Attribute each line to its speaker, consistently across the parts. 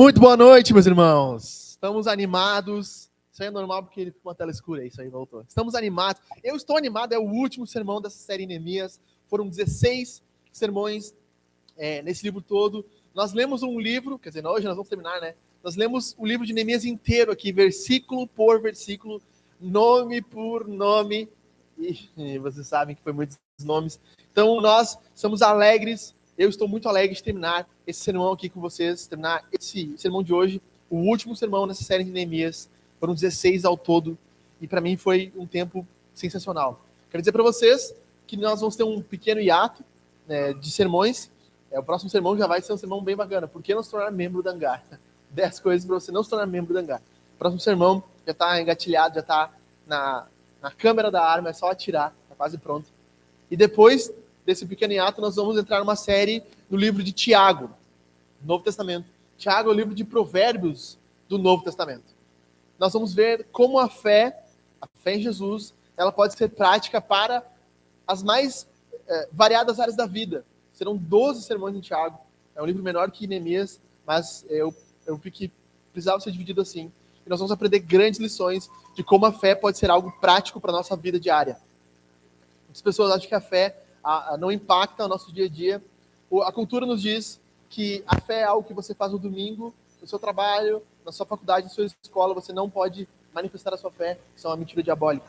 Speaker 1: Muito boa noite, meus irmãos. Estamos animados. Isso aí é normal porque ele ficou uma tela escura. Isso aí voltou. Estamos animados. Eu estou animado. É o último sermão dessa série Neemias. Foram 16 sermões nesse livro todo. Nós lemos um livro, quer dizer, hoje nós vamos terminar, né? Nós lemos o livro de Neemias inteiro aqui, versículo por versículo, nome por nome. E vocês sabem que foi muitos nomes. Então nós estamos alegres. Eu estou muito alegre de terminar esse sermão aqui com vocês, terminar esse sermão de hoje, o último sermão nessa série de Neemias. Foram 16 ao todo, e para mim foi um tempo sensacional. Quero dizer para vocês que nós vamos ter um pequeno hiato de sermões. O próximo sermão já vai ser um sermão bem bacana. Por que não se tornar membro da Hangar? 10 coisas para você não se tornar membro da Hangar. O próximo sermão já está engatilhado, já está na câmera da arma, é só atirar, está quase pronto. E depois desse pequeno hiato, nós vamos entrar numa série no livro de Tiago, Novo Testamento. Tiago é o livro de provérbios do Novo Testamento. Nós vamos ver como a fé em Jesus, ela pode ser prática para as mais variadas áreas da vida. Serão 12 sermões em Tiago. É um livro menor que Neemias, mas eu vi que precisava ser dividido assim. E nós vamos aprender grandes lições de como a fé pode ser algo prático para a nossa vida diária. Muitas pessoas acham que a fé não impacta o nosso dia a dia. A cultura nos diz que a fé é algo que você faz no domingo, no seu trabalho, na sua faculdade, na sua escola, você não pode manifestar a sua fé. Isso é uma mentira diabólica.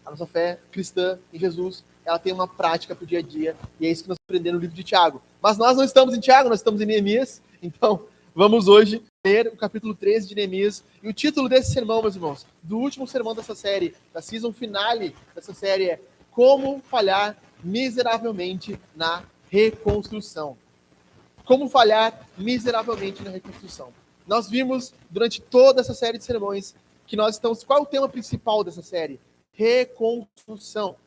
Speaker 1: A nossa fé cristã em Jesus, ela tem uma prática para o dia a dia, e é isso que nós aprendemos no livro de Tiago. Mas nós não estamos em Tiago, nós estamos em Neemias, então vamos hoje ler o capítulo 13 de Neemias. E o título desse sermão, meus irmãos, do último sermão dessa série, da season finale dessa série, é Como Falhar Miseravelmente na Reconstrução. Como falhar miseravelmente na reconstrução. Nós vimos durante toda essa série de sermões que nós estamos... Qual é o tema principal dessa série? Reconstrução.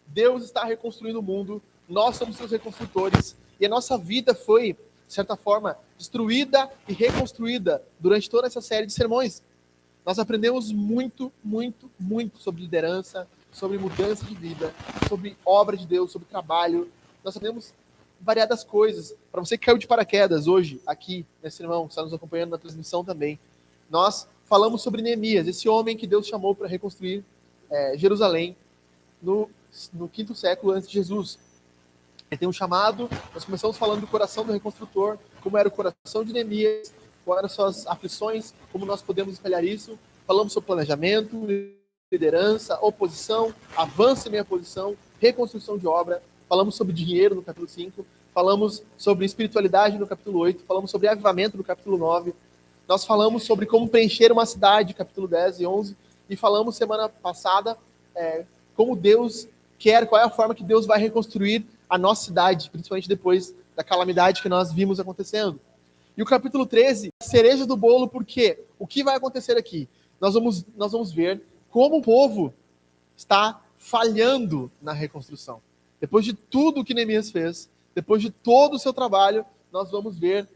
Speaker 1: Deus está reconstruindo o mundo, nós somos seus reconstrutores, e a nossa vida foi, de certa forma, destruída e reconstruída durante toda essa série de sermões. Nós aprendemos muito, muito, muito sobre liderança, sobre mudança de vida, sobre obra de Deus, sobre trabalho. Nós aprendemos variadas coisas. Para você que caiu de paraquedas hoje, aqui nesse sermão, que está nos acompanhando na transmissão também, nós falamos sobre Neemias, esse homem que Deus chamou para reconstruir Jerusalém no 5º século antes de Jesus. Ele tem um chamado, nós começamos falando do coração do reconstrutor, como era o coração de Neemias, quais eram suas aflições, como nós podemos espelhar isso. Falamos sobre planejamento, liderança, oposição, avanço em meia posição, reconstrução de obra. Falamos sobre dinheiro no capítulo 5, falamos sobre espiritualidade no capítulo 8, falamos sobre avivamento no capítulo 9. Nós falamos sobre como preencher uma cidade, capítulo 10 e 11, e falamos semana passada como Deus quer, qual é a forma que Deus vai reconstruir a nossa cidade, principalmente depois da calamidade que nós vimos acontecendo. E o capítulo 13, a cereja do bolo, porque o que vai acontecer aqui? Nós vamos ver como o povo está falhando na reconstrução. Depois de tudo que Neemias fez, depois de todo o seu trabalho, nós vamos ver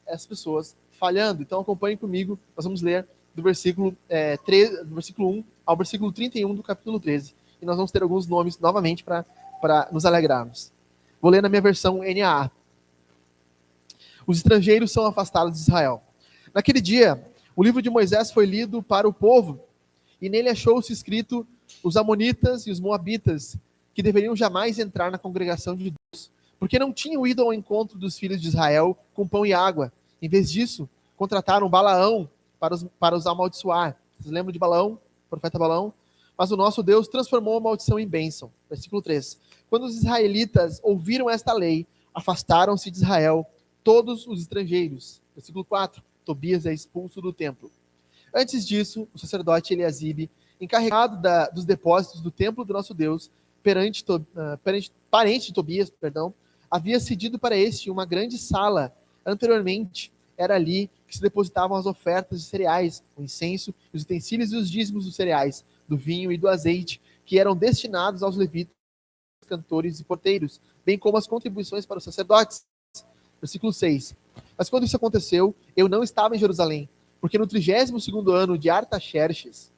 Speaker 1: essas pessoas falhando. Então acompanhem comigo, nós vamos ler do versículo 1 ao versículo 31 do capítulo 13. E nós vamos ter alguns nomes novamente para nos alegrarmos. Vou ler na minha versão NAA. Os estrangeiros são afastados de Israel. Naquele dia, o livro de Moisés foi lido para o povo, e nele achou-se escrito os amonitas e os moabitas, que deveriam jamais entrar na congregação de Deus, porque não tinham ido ao encontro dos filhos de Israel com pão e água. Em vez disso, contrataram Balaão para os amaldiçoar. Vocês lembram de Balaão? O profeta Balaão? Mas o nosso Deus transformou a maldição em bênção. Versículo 3. Quando os israelitas ouviram esta lei, afastaram-se de Israel todos os estrangeiros. Versículo 4. Tobias é expulso do templo. Antes disso, o sacerdote Eliasibe, encarregado dos depósitos do templo do nosso Deus, parente de Tobias, havia cedido para este uma grande sala. Anteriormente, era ali que se depositavam as ofertas de cereais, o incenso, os utensílios e os dízimos dos cereais, do vinho e do azeite, que eram destinados aos levitas, cantores e porteiros, bem como as contribuições para os sacerdotes. Versículo 6. Mas quando isso aconteceu, eu não estava em Jerusalém, porque no 32º ano de Artaxerxes,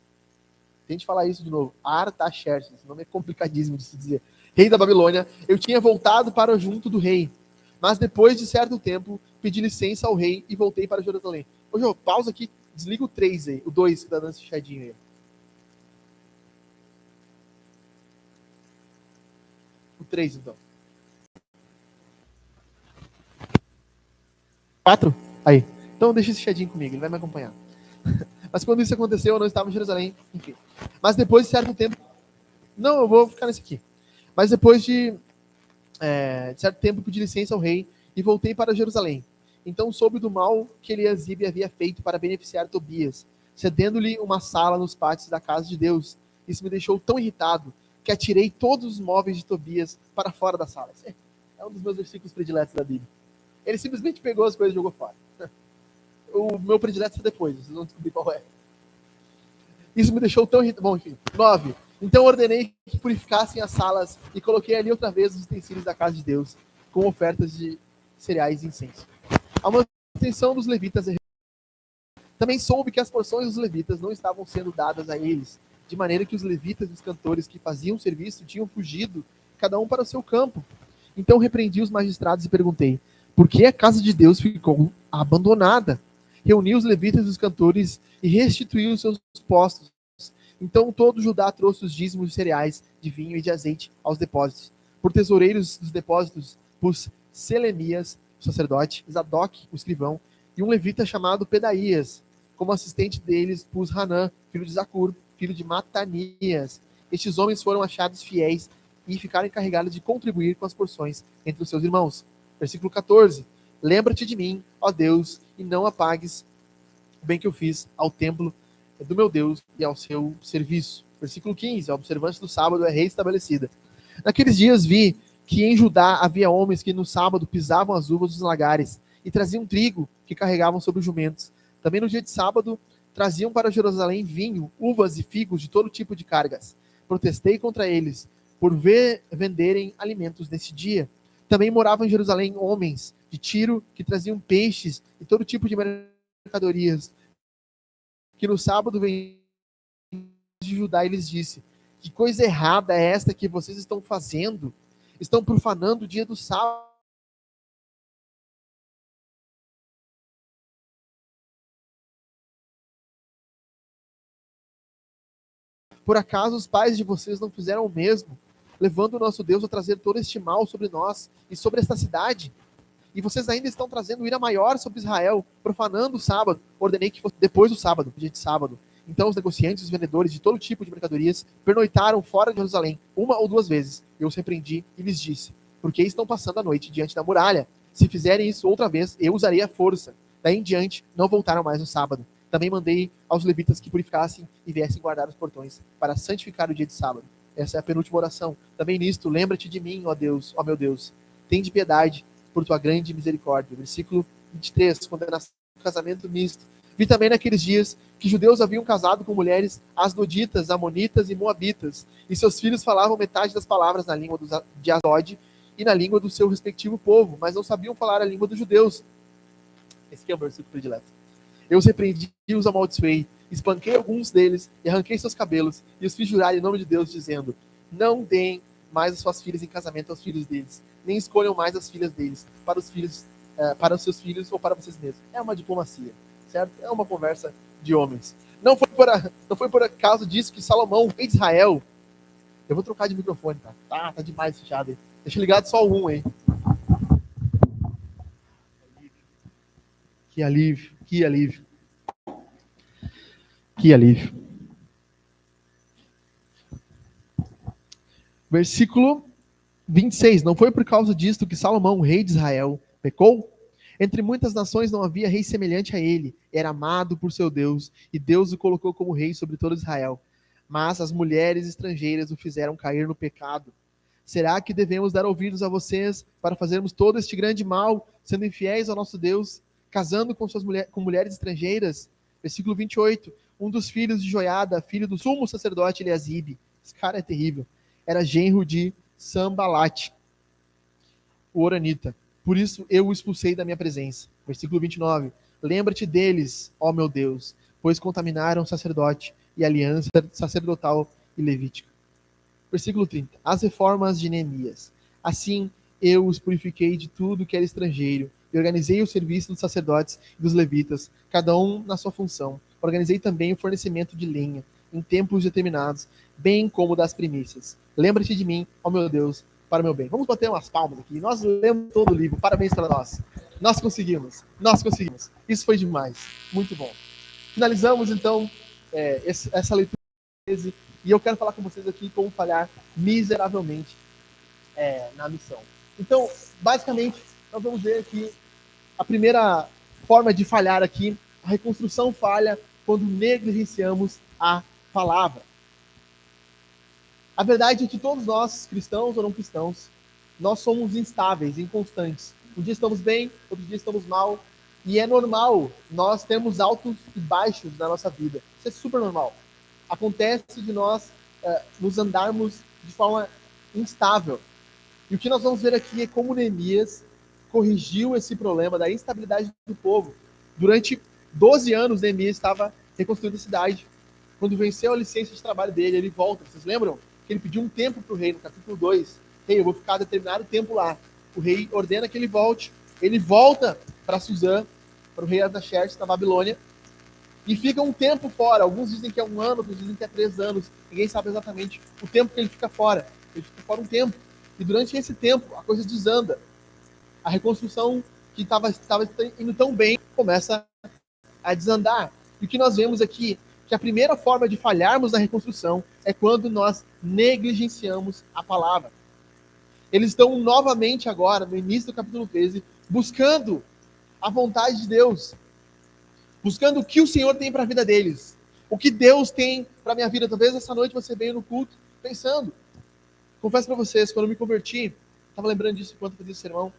Speaker 1: tente falar isso de novo, Artaxerxes, esse nome é complicadíssimo de se dizer, rei da Babilônia, eu tinha voltado para junto do rei. Mas depois de certo tempo, pedi licença ao rei e voltei para Jerusalém. Ô, Jô, pausa aqui, desliga o 3 aí, o 2 que tá dando esse chiadinho aí. O 3, então. 4? Aí. Então deixa esse chiadinho comigo, ele vai me acompanhar. Mas quando isso aconteceu, eu não estava em Jerusalém, enfim. Mas depois de certo tempo... Não, eu vou ficar nesse aqui. Mas depois de certo tempo, pedi licença ao rei e voltei para Jerusalém. Então soube do mal que Eliasibe havia feito para beneficiar Tobias, cedendo-lhe uma sala nos pátios da casa de Deus. Isso me deixou tão irritado que atirei todos os móveis de Tobias para fora da sala. É um dos meus versículos prediletos da Bíblia. Ele simplesmente pegou as coisas e jogou fora. O meu predileto é depois, vocês vão descobrir qual é. Isso me deixou tão irritado. Bom, enfim. 9. Então ordenei que purificassem as salas e coloquei ali outra vez os utensílios da casa de Deus, com ofertas de cereais e incenso. A manutenção dos levitas. Também soube que as porções dos levitas não estavam sendo dadas a eles, de maneira que os levitas e os cantores que faziam o serviço tinham fugido, cada um para o seu campo. Então repreendi os magistrados e perguntei: por que a casa de Deus ficou abandonada? Reuni os levitas e os cantores e restituí os seus postos. Então todo Judá trouxe os dízimos de cereais, de vinho e de azeite aos depósitos. Por tesoureiros dos depósitos, pus Selemias, o sacerdote, Zadok, o escrivão, e um levita chamado Pedaías. Como assistente deles, pus Hanã, filho de Zacur, filho de Matanias. Estes homens foram achados fiéis e ficaram encarregados de contribuir com as porções entre os seus irmãos. Versículo 14. Lembra-te de mim, ó Deus, e não apagues o bem que eu fiz ao templo do meu Deus e ao seu serviço. Versículo 15. A observância do sábado é reestabelecida. Naqueles dias vi que em Judá havia homens que no sábado pisavam as uvas dos lagares e traziam trigo que carregavam sobre os jumentos. Também no dia de sábado traziam para Jerusalém vinho, uvas e figos de todo tipo de cargas. Protestei contra eles por venderem alimentos nesse dia. Também moravam em Jerusalém homens de Tiro que traziam peixes e todo tipo de mercadorias, que no sábado vem de Judá e lhes disse: que coisa errada é esta que vocês estão fazendo? Estão profanando o dia do sábado. Por acaso os pais de vocês não fizeram o mesmo, levando o nosso Deus a trazer todo este mal sobre nós e sobre esta cidade? E vocês ainda estão trazendo ira maior sobre Israel, profanando o sábado. Ordenei que fosse depois do sábado, dia de sábado. Então os negociantes e os vendedores de todo tipo de mercadorias pernoitaram fora de Jerusalém, uma ou duas vezes. Eu os repreendi e lhes disse: por que estão passando a noite diante da muralha? Se fizerem isso outra vez, eu usarei a força. Daí em diante, não voltaram mais no sábado. Também mandei aos levitas que purificassem e viessem guardar os portões, para santificar o dia de sábado. Essa é a penúltima oração. Também nisto, lembra-te de mim, ó Deus, ó meu Deus. Tende piedade por tua grande misericórdia. Versículo 23, condenação do casamento misto. Vi também naqueles dias que judeus haviam casado com mulheres asdoditas, amonitas e moabitas, e seus filhos falavam metade das palavras na língua de Asdod e na língua do seu respectivo povo, mas não sabiam falar a língua dos judeus. Esse aqui é o versículo predileto. Eu os repreendi e os amaldiçoei, espanquei alguns deles e arranquei seus cabelos, e os fiz jurar em nome de Deus, dizendo: não deem mais as suas filhas em casamento aos filhos deles, nem escolham mais as filhas deles para os seus filhos ou para vocês mesmos. É uma diplomacia, certo? É uma conversa de homens. Não foi por acaso disso que Salomão, rei de Israel... Eu vou trocar de microfone, tá? Tá demais fechado aí. Deixa ligado só o 1 aí. Que alívio, que alívio. Que alívio. Versículo 26. Não foi por causa disto que Salomão, rei de Israel, pecou? Entre muitas nações não havia rei semelhante a ele. Era amado por seu Deus, e Deus o colocou como rei sobre todo Israel. Mas as mulheres estrangeiras o fizeram cair no pecado. Será que devemos dar ouvidos a vocês para fazermos todo este grande mal, sendo infiéis ao nosso Deus, casando com mulheres estrangeiras? Versículo 28. Um dos filhos de Joiada, filho do sumo sacerdote Eliasibe, esse cara é terrível, era genro de Sambalate, o Oranita. Por isso eu o expulsei da minha presença. Versículo 29. Lembra-te deles, ó meu Deus, pois contaminaram o sacerdote e a aliança sacerdotal e levítica. Versículo 30. As reformas de Neemias. Assim eu os purifiquei de tudo que era estrangeiro, e organizei o serviço dos sacerdotes e dos levitas, cada um na sua função. Organizei também o fornecimento de lenha, em tempos determinados, bem como das primícias. Lembra-te de mim, ó meu Deus, para o meu bem. Vamos bater umas palmas aqui. Nós lemos todo o livro. Parabéns para nós. Nós conseguimos. Nós conseguimos. Isso foi demais. Muito bom. Finalizamos, então, essa leitura. E eu quero falar com vocês aqui como falhar miseravelmente na missão. Então, basicamente, nós vamos ver aqui a primeira forma de falhar aqui. A reconstrução falha quando negligenciamos a palavra. A verdade é que todos nós, cristãos ou não cristãos, nós somos instáveis, inconstantes. Um dia estamos bem, outro dia estamos mal. E é normal nós termos altos e baixos na nossa vida. Isso é super normal. Acontece de nós nos andarmos de forma instável. E o que nós vamos ver aqui é como Neemias corrigiu esse problema da instabilidade do povo. Durante 12 anos, Neemias estava reconstruindo a cidade. Quando venceu a licença de trabalho dele, ele volta. Vocês lembram? Que ele pediu um tempo para o rei, no capítulo 2. Rei, eu vou ficar determinado tempo lá. O rei ordena que ele volte. Ele volta para Suzã, para o rei Artaxerxes, na Babilônia, e fica um tempo fora. Alguns dizem que é 1 ano, outros dizem que é 3 anos. Ninguém sabe exatamente o tempo que ele fica fora. Ele fica fora um tempo. E durante esse tempo, a coisa desanda. A reconstrução que estava indo tão bem começa a desandar. E o que nós vemos aqui que a primeira forma de falharmos na reconstrução é quando nós negligenciamos a palavra. Eles estão novamente agora, no início do capítulo 13, buscando a vontade de Deus, buscando o que o Senhor tem para a vida deles, o que Deus tem para a minha vida. Talvez essa noite você veio no culto pensando. Confesso para vocês, quando eu me converti, estava lembrando disso enquanto fazia o sermão,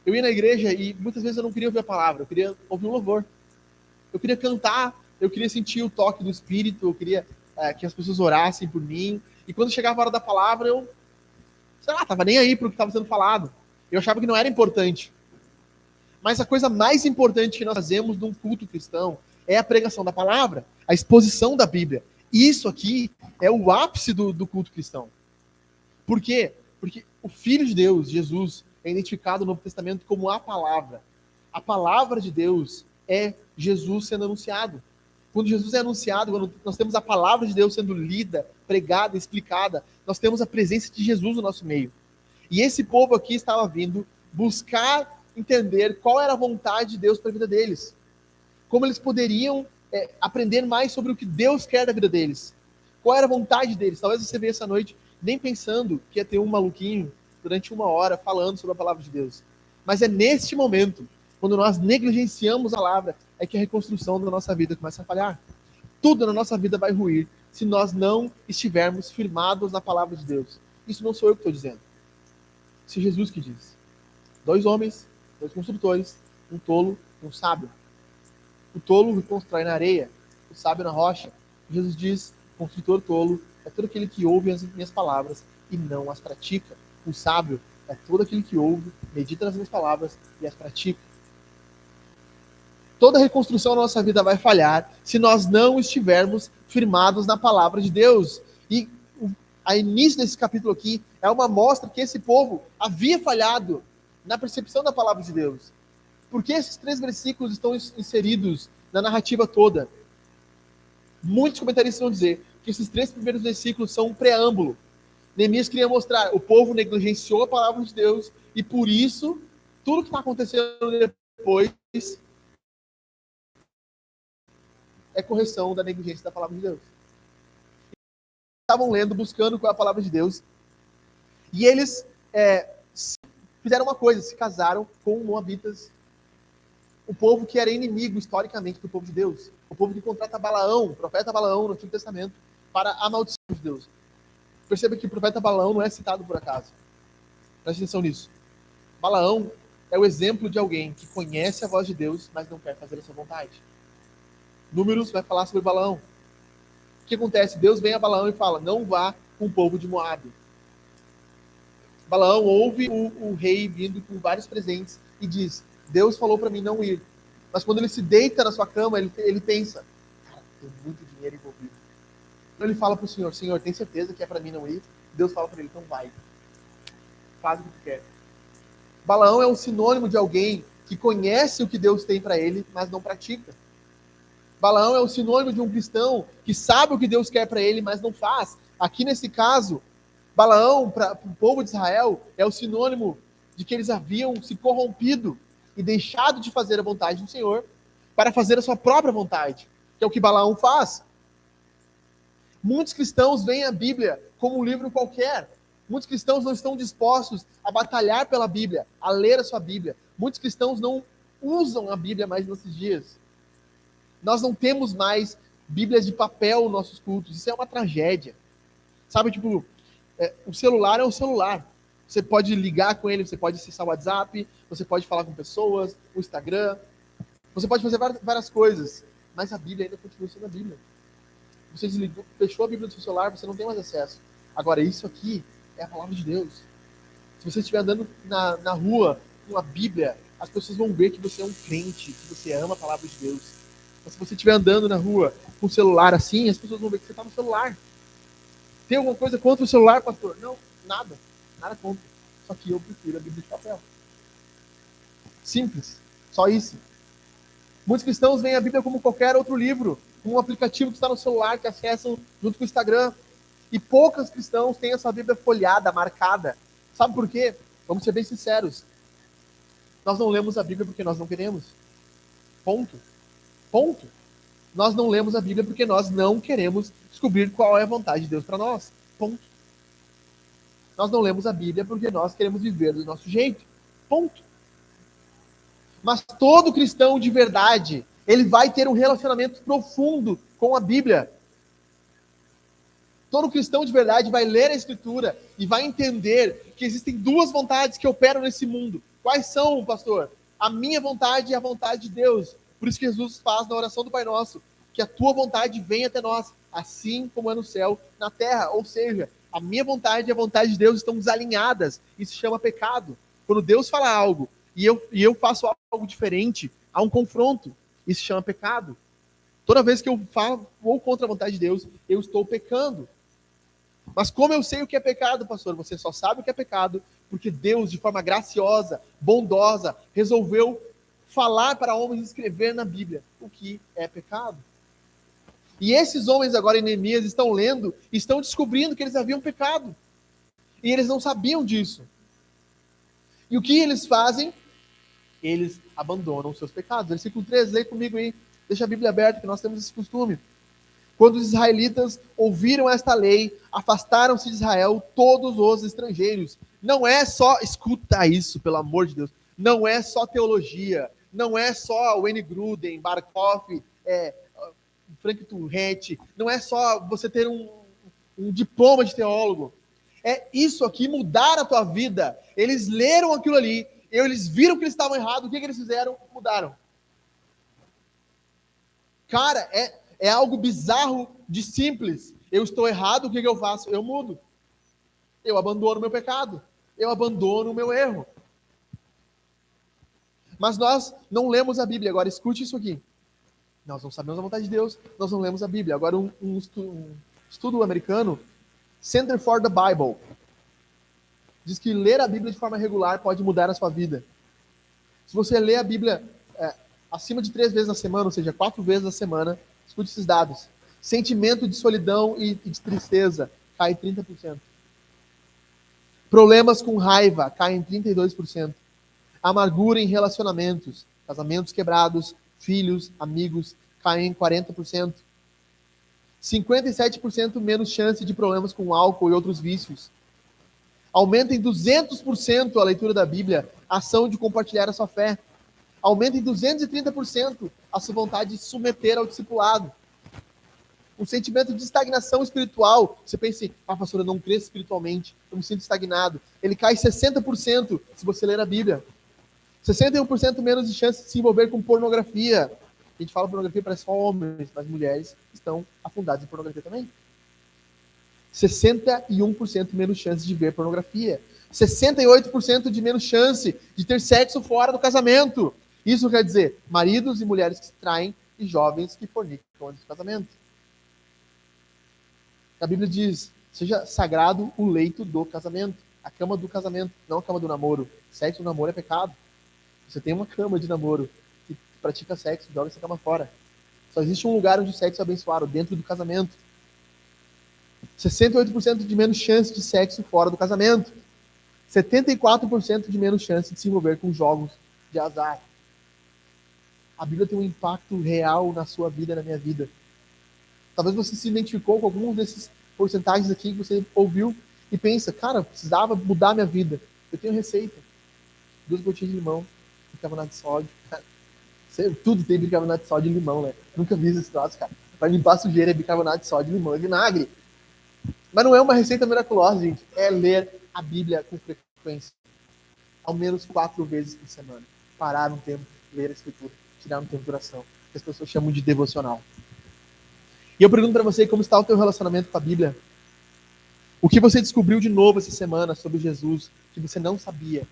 Speaker 1: eu ia na igreja e muitas vezes eu não queria ouvir a palavra, eu queria ouvir um louvor. Eu queria cantar, eu queria sentir o toque do Espírito, eu queria que as pessoas orassem por mim. E quando chegava a hora da palavra, eu, sei lá, tava nem aí para o que estava sendo falado. Eu achava que não era importante. Mas a coisa mais importante que nós fazemos num culto cristão é a pregação da palavra, a exposição da Bíblia. Isso aqui é o ápice do culto cristão. Por quê? Porque o Filho de Deus, Jesus, é identificado no Novo Testamento como a palavra. A palavra de Deus é Jesus sendo anunciado. Quando Jesus é anunciado, quando nós temos a palavra de Deus sendo lida, pregada, explicada, nós temos a presença de Jesus no nosso meio. E esse povo aqui estava vindo buscar entender qual era a vontade de Deus para a vida deles. Como eles poderiam aprender mais sobre o que Deus quer da vida deles. Qual era a vontade deles. Talvez você veja essa noite nem pensando que ia ter um maluquinho durante 1 hora falando sobre a palavra de Deus. Mas é neste momento, quando nós negligenciamos a palavra, é que a reconstrução da nossa vida começa a falhar. Tudo na nossa vida vai ruir se nós não estivermos firmados na palavra de Deus. Isso não sou eu que estou dizendo. Isso é Jesus que diz. 2 homens, 2 construtores, um tolo e um sábio. O tolo constrói na areia, o sábio na rocha. Jesus diz, construtor tolo é todo aquele que ouve as minhas palavras e não as pratica. O sábio é todo aquele que ouve, medita nas minhas palavras e as pratica. Toda reconstrução da nossa vida vai falhar se nós não estivermos firmados na palavra de Deus. E a início desse capítulo aqui é uma mostra que esse povo havia falhado na percepção da palavra de Deus. Por que esses 3 versículos estão inseridos na narrativa toda? Muitos comentaristas vão dizer que esses 3 primeiros versículos são um preâmbulo. Neemias queria mostrar, o povo negligenciou a palavra de Deus e por isso, tudo que está acontecendo depois é correção da negligência da palavra de Deus. Estavam lendo, buscando qual é a palavra de Deus e eles fizeram uma coisa, se casaram com moabitas, o povo que era inimigo historicamente do povo de Deus, o povo que contrata Balaão, o profeta Balaão no Antigo Testamento, para amaldiçoar de Deus. Perceba que o profeta Balaão não é citado por acaso. Preste atenção nisso. Balaão é o exemplo de alguém que conhece a voz de Deus, mas não quer fazer a sua vontade. Números vai falar sobre Balaão. O que acontece? Deus vem a Balaão e fala, não vá com o povo de Moabe. Balaão ouve o rei vindo com vários presentes e diz, Deus falou para mim não ir. Mas quando ele se deita na sua cama, ele pensa, cara, tem muito dinheiro envolvido. Então ele fala para o Senhor, Senhor, tem certeza que é para mim não ir? Deus fala para ele, então vai. Faz o que tu quer. Balaão é um sinônimo de alguém que conhece o que Deus tem para ele, mas não pratica. Balaão é o sinônimo de um cristão que sabe o que Deus quer para ele, mas não faz. Aqui nesse caso, Balaão, para o povo de Israel, é o sinônimo de que eles haviam se corrompido e deixado de fazer a vontade do Senhor para fazer a sua própria vontade, que é o que Balaão faz. Muitos cristãos veem a Bíblia como um livro qualquer. Muitos cristãos não estão dispostos a batalhar pela Bíblia, a ler a sua Bíblia. Muitos cristãos não usam a Bíblia mais nesses dias. Nós não temos mais Bíblias de papel nos nossos cultos. Isso é uma tragédia. Sabe, tipo, o celular é um celular. Você pode ligar com ele, você pode acessar o WhatsApp, você pode falar com pessoas, o Instagram. Você pode fazer várias coisas. Mas a Bíblia ainda continua sendo a Bíblia. Você desligou, fechou a Bíblia do seu celular, você não tem mais acesso. Agora, isso aqui é a palavra de Deus. Se você estiver andando na rua com a Bíblia, as pessoas vão ver que você é um crente, que você ama a palavra de Deus. Mas se você estiver andando na rua com o celular assim, as pessoas vão ver que você está no celular. Tem alguma coisa contra o celular, pastor? Não, nada. Nada contra. Só que eu prefiro a Bíblia de papel. Simples. Só isso. Muitos cristãos veem a Bíblia como qualquer outro livro, como um aplicativo que está no celular, que acessam junto com o Instagram. E poucos cristãos têm essa Bíblia folhada, marcada. Sabe por quê? Vamos ser bem sinceros. Nós não lemos a Bíblia porque nós não queremos. Ponto. Ponto. Nós não lemos a Bíblia porque nós não queremos descobrir qual é a vontade de Deus para nós. Ponto. Nós não lemos a Bíblia porque nós queremos viver do nosso jeito. Ponto. Mas todo cristão de verdade, ele vai ter um relacionamento profundo com a Bíblia. Todo cristão de verdade vai ler a Escritura e vai entender que existem duas vontades que operam nesse mundo. Quais são, pastor? A minha vontade e a vontade de Deus. Por isso que Jesus faz na oração do Pai Nosso, que a tua vontade venha até nós, assim como é no céu, na terra. Ou seja, a minha vontade e a vontade de Deus estão desalinhadas. Isso se chama pecado. Quando Deus fala algo e eu faço algo diferente, há um confronto. Isso se chama pecado. Toda vez que eu vou contra a vontade de Deus, eu estou pecando. Mas como eu sei o que é pecado, pastor? Você só sabe o que é pecado porque Deus, de forma graciosa, bondosa, resolveu falar para homens escrever na Bíblia o que é pecado. E esses homens agora em Neemias estão lendo e estão descobrindo que eles haviam pecado. E eles não sabiam disso. E o que eles fazem? Eles abandonam os seus pecados. Versículo 13, lê comigo aí. Deixa a Bíblia aberta, que nós temos esse costume. Quando os israelitas ouviram esta lei, afastaram-se de Israel todos os estrangeiros. Não é só, escuta isso, pelo amor de Deus, não é só teologia, não é só Wayne Gruden, Barkoff, Frank Turrett, não é só você ter um diploma de teólogo. É isso aqui mudar a tua vida. Eles leram aquilo ali, eles viram que eles estavam errados, o que eles fizeram? Mudaram. Cara, é algo bizarro de simples. Eu estou errado, o que eu faço? Eu mudo. Eu abandono o meu pecado. Eu abandono o meu erro. Mas nós não lemos a Bíblia. Agora, escute isso aqui. Nós não sabemos a vontade de Deus, nós não lemos a Bíblia. Agora, um estudo americano, Center for the Bible, diz que ler a Bíblia de forma regular pode mudar a sua vida. Se você lê a Bíblia acima de 3 vezes na semana, ou seja, 4 vezes na semana, escute esses dados. Sentimento de solidão e de tristeza cai 30%. Problemas com raiva caem 32%. Amargura em relacionamentos, casamentos quebrados, filhos, amigos, caem 40%. 57% menos chance de problemas com álcool e outros vícios. Aumenta em 200% a leitura da Bíblia, a ação de compartilhar a sua fé. Aumenta em 230% a sua vontade de submeter ao discipulado. Um sentimento de estagnação espiritual. Você pensa, pastor, eu não cresço espiritualmente, eu me sinto estagnado. Ele cai 60% se você ler a Bíblia. 61% menos de chance de se envolver com pornografia. A gente fala pornografia para só homens, mas mulheres estão afundadas em pornografia também. 61% menos chance de ver pornografia. 68% de menos chance de ter sexo fora do casamento. Isso quer dizer, maridos e mulheres que se traem e jovens que fornicam antes do casamento. A Bíblia diz, seja sagrado o leito do casamento, a cama do casamento, não a cama do namoro. Sexo no namoro é pecado. Você tem uma cama de namoro que pratica sexo, joga essa cama fora. Só existe um lugar onde o sexo é abençoado, dentro do casamento. 68% de menos chance de sexo fora do casamento. 74% de menos chance de se envolver com jogos de azar. A Bíblia tem um impacto real na sua vida, na minha vida. Talvez você se identificou com alguns desses porcentagens aqui que você ouviu e pensa, cara, eu precisava mudar minha vida. Eu tenho receita. 2 gotinhas de limão, bicarbonato de sódio. Tudo tem bicarbonato de sódio e limão, né? Nunca vi esse troço, cara. Para limpar sujeira é bicarbonato de sódio, limão e vinagre. Mas não é uma receita miraculosa, gente. É ler a Bíblia com frequência. Ao menos 4 vezes por semana. Parar um tempo, ler a Escritura. Tirar um tempo de oração. Que as pessoas chamam de devocional. E eu pergunto para você, como está o teu relacionamento com a Bíblia? O que você descobriu de novo essa semana sobre Jesus que você não sabia?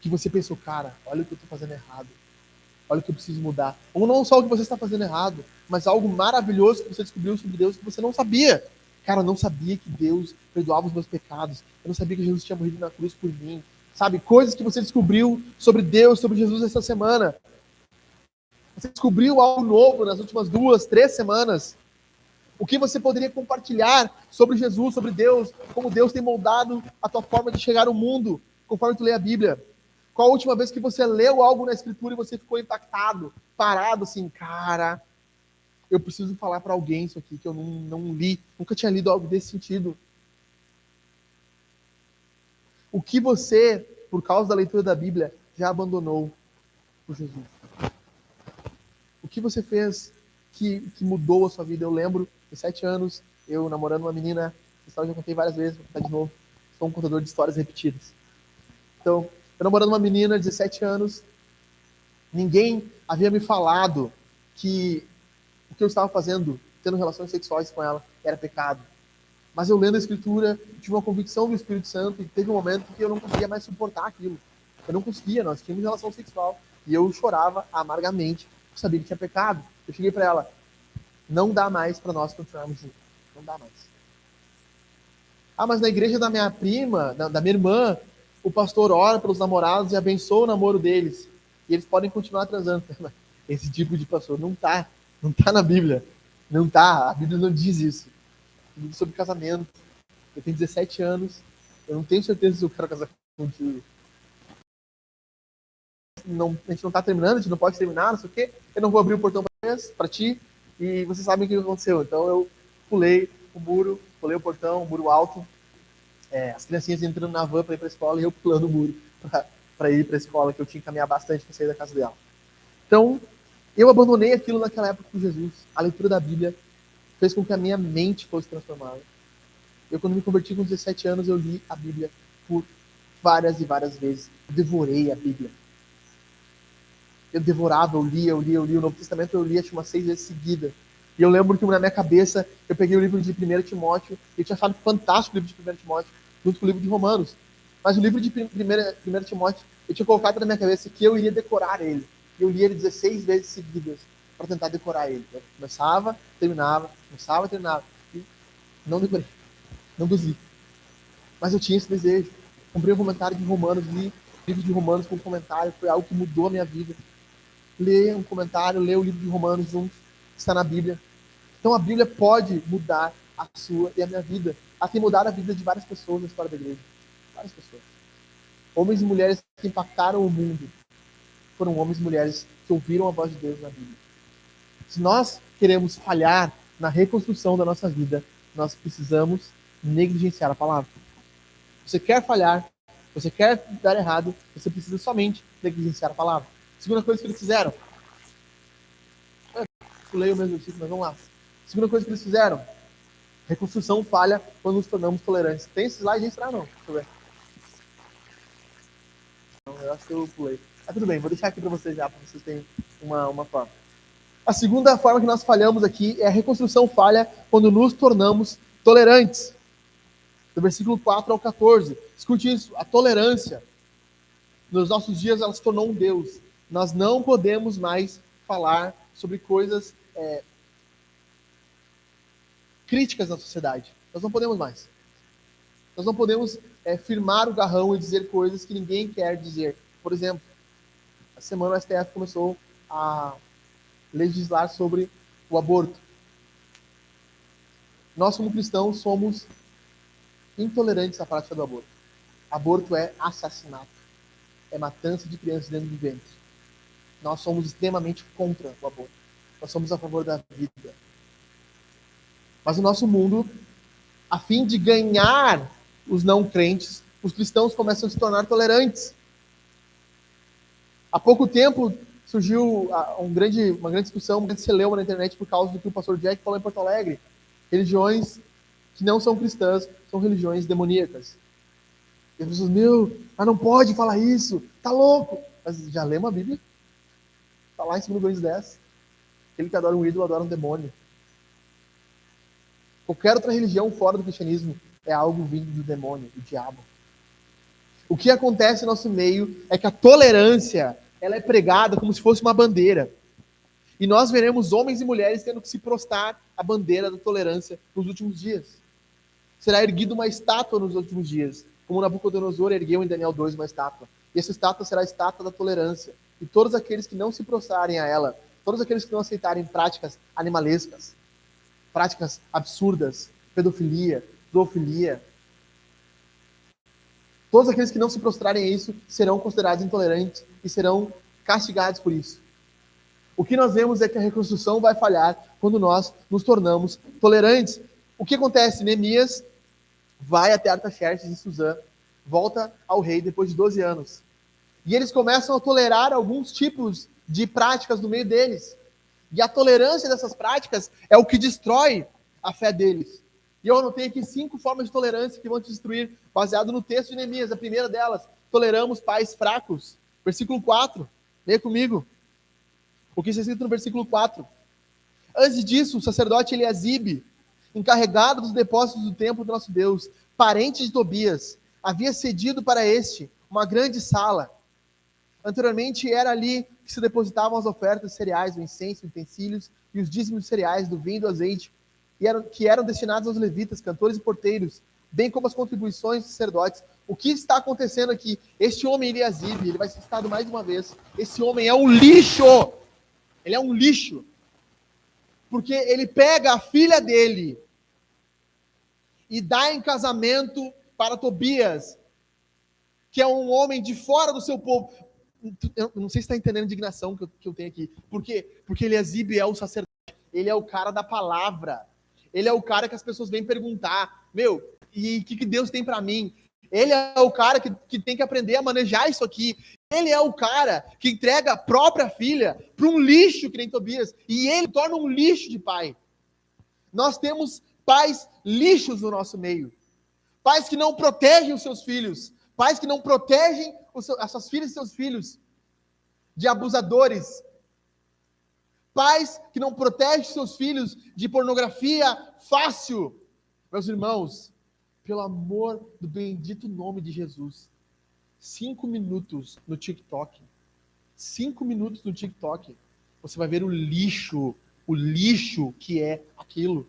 Speaker 1: Que você pensou, cara, olha o que eu estou fazendo errado. Olha o que eu preciso mudar. Ou não só o que você está fazendo errado, mas algo maravilhoso que você descobriu sobre Deus que você não sabia. Cara, eu não sabia que Deus perdoava os meus pecados. Eu não sabia que Jesus tinha morrido na cruz por mim. Sabe, coisas que você descobriu sobre Deus, sobre Jesus essa semana. Você descobriu algo novo nas últimas 2, 3 semanas. O que você poderia compartilhar sobre Jesus, sobre Deus, como Deus tem moldado a tua forma de chegar ao mundo, conforme tu lê a Bíblia. Qual a última vez que você leu algo na Escritura e você ficou impactado, parado assim, cara, eu preciso falar para alguém isso aqui que eu não li, nunca tinha lido algo desse sentido. O que você, por causa da leitura da Bíblia, já abandonou por Jesus? O que você fez que mudou a sua vida? Eu lembro, de 7 anos, eu namorando uma menina, essa história eu já contei várias vezes, vou contar de novo, sou um contador de histórias repetidas. Então, eu namorando uma menina de 17 anos, ninguém havia me falado que o que eu estava fazendo, tendo relações sexuais com ela, era pecado. Mas eu lendo a Escritura, tive uma convicção do Espírito Santo e teve um momento que eu não conseguia mais suportar aquilo. Eu não conseguia, nós tínhamos relação sexual e eu chorava amargamente, eu sabia que tinha pecado. Eu cheguei para ela, não dá mais para nós continuarmos juntos. Não dá mais. Ah, mas na igreja da minha prima, da minha irmã, o pastor ora pelos namorados e abençoa o namoro deles. E eles podem continuar transando. Esse tipo de pastor não tá na Bíblia. Não tá, a Bíblia não diz isso. Diz sobre casamento. Eu tenho 17 anos, eu não tenho certeza se eu quero casar contigo. Não, a gente não tá terminando, a gente não pode terminar, não sei o quê. Eu não vou abrir o portão para ti, e vocês sabem o que aconteceu. Então eu pulei o muro, pulei o portão, o muro alto, as criancinhas entrando na van para ir para a escola e eu pulando o muro para ir para a escola, que eu tinha que caminhar bastante para sair da casa dela. Então, eu abandonei aquilo naquela época com Jesus. A leitura da Bíblia fez com que a minha mente fosse transformada. Eu, quando me converti com 17 anos, eu li a Bíblia por várias e várias vezes. Eu devorei a Bíblia. Eu devorava, eu lia. O Novo Testamento eu li acho umas 6 vezes seguidas. E eu lembro que na minha cabeça, eu peguei o livro de 1 Timóteo, e eu tinha achado fantástico o livro de 1 Timóteo, junto com o livro de Romanos. Mas o livro de 1 Timóteo, eu tinha colocado na minha cabeça que eu iria decorar ele. E eu li ele 16 vezes seguidas para tentar decorar ele. Eu começava, terminava. E não decorei. Não consegui. Mas eu tinha esse desejo. Comprei um comentário de Romanos, li livro de Romanos com um comentário, foi algo que mudou a minha vida. Ler um comentário, ler o livro de Romanos junto, que está na Bíblia. Então a Bíblia pode mudar a sua e a minha vida. Ela tem mudado a vida de várias pessoas na história da igreja. Várias pessoas. Homens e mulheres que impactaram o mundo foram homens e mulheres que ouviram a voz de Deus na Bíblia. Se nós queremos falhar na reconstrução da nossa vida, nós precisamos negligenciar a palavra. Você quer falhar, você quer dar errado, você precisa somente negligenciar a palavra. Segunda coisa que eles fizeram. Eu pulei o mesmo versículo, mas vamos lá. Segunda coisa que eles fizeram. Reconstrução falha quando nos tornamos tolerantes. Tem esse slide extra? Não. Deixa eu ver. Não, eu acho que eu pulei. Mas tudo bem, vou deixar aqui para vocês já, para vocês terem uma forma. A segunda forma que nós falhamos aqui é a reconstrução falha quando nos tornamos tolerantes. Do versículo 4 ao 14. Escute isso, a tolerância. Nos nossos dias ela se tornou um Deus. Nós não podemos mais falar sobre coisas críticas na sociedade. Nós não podemos mais. Nós não podemos firmar o garrão e dizer coisas que ninguém quer dizer. Por exemplo, Essa semana o STF começou a legislar sobre o aborto. Nós, como cristãos, somos intolerantes à prática do aborto. Aborto é assassinato, é matança de crianças dentro do ventre. Nós somos extremamente contra o aborto. Nós somos a favor da vida. Mas o nosso mundo, a fim de ganhar os não crentes, os cristãos começam a se tornar tolerantes. Há pouco tempo surgiu uma grande discussão, uma grande celeuma na internet por causa do que o pastor Jack falou em Porto Alegre. Religiões que não são cristãs são religiões demoníacas. E as pessoas, mas não pode falar isso, tá louco. Mas já lemos a Bíblia? Está lá em 2 Coríntios 10. Aquele que adora um ídolo adora um demônio. Qualquer outra religião fora do cristianismo é algo vindo do demônio, do diabo. O que acontece no nosso meio é que a tolerância ela é pregada como se fosse uma bandeira. E nós veremos homens e mulheres tendo que se prostrar à bandeira da tolerância nos últimos dias. Será erguida uma estátua nos últimos dias, como Nabucodonosor ergueu em Daniel 2 uma estátua. E essa estátua será a estátua da tolerância. E todos aqueles que não se prostrarem a ela, todos aqueles que não aceitarem práticas animalescas, práticas absurdas, pedofilia, zoofilia, todos aqueles que não se prostrarem a isso serão considerados intolerantes e serão castigados por isso. O que nós vemos é que a reconstrução vai falhar quando nós nos tornamos tolerantes. O que acontece? Neemias vai até Artaxerxes e Suzã, volta ao rei depois de 12 anos. E eles começam a tolerar alguns tipos de práticas no meio deles. E a tolerância dessas práticas é o que destrói a fé deles. E eu anotei aqui 5 formas de tolerância que vão te destruir, baseado no texto de Neemias. A primeira delas, toleramos pais fracos. Versículo 4, leia comigo. O que está escrito no versículo 4. Antes disso, o sacerdote Eliasibe, encarregado dos depósitos do templo do nosso Deus, parente de Tobias, havia cedido para este uma grande sala. Anteriormente era ali que se depositavam as ofertas de cereais, o incenso, utensílios e os dízimos de cereais, do vinho e do azeite, que eram destinados aos levitas, cantores e porteiros, bem como as contribuições dos sacerdotes. O que está acontecendo aqui? Este homem Eliasibe, ele vai ser citado mais uma vez, esse homem é um lixo! Ele é um lixo. Porque ele pega a filha dele e dá em casamento para Tobias, que é um homem de fora do seu povo. Eu não sei se está entendendo a indignação que eu tenho aqui. Por quê? Porque Eliasibe é o sacerdote. Ele é o cara da palavra. Ele é o cara que as pessoas vêm perguntar, e o que Deus tem para mim? Ele é o cara que tem que aprender a manejar isso aqui. Ele é o cara que entrega a própria filha para um lixo que nem Tobias. E ele torna um lixo de pai. Nós temos pais lixos no nosso meio. Pais que não protegem os seus filhos. Pais que não protegem as suas filhas e seus filhos de abusadores. Pais que não protegem seus filhos de pornografia fácil. Meus irmãos, pelo amor do bendito nome de Jesus, 5 minutos no TikTok. 5 minutos no TikTok. Você vai ver o lixo que é aquilo.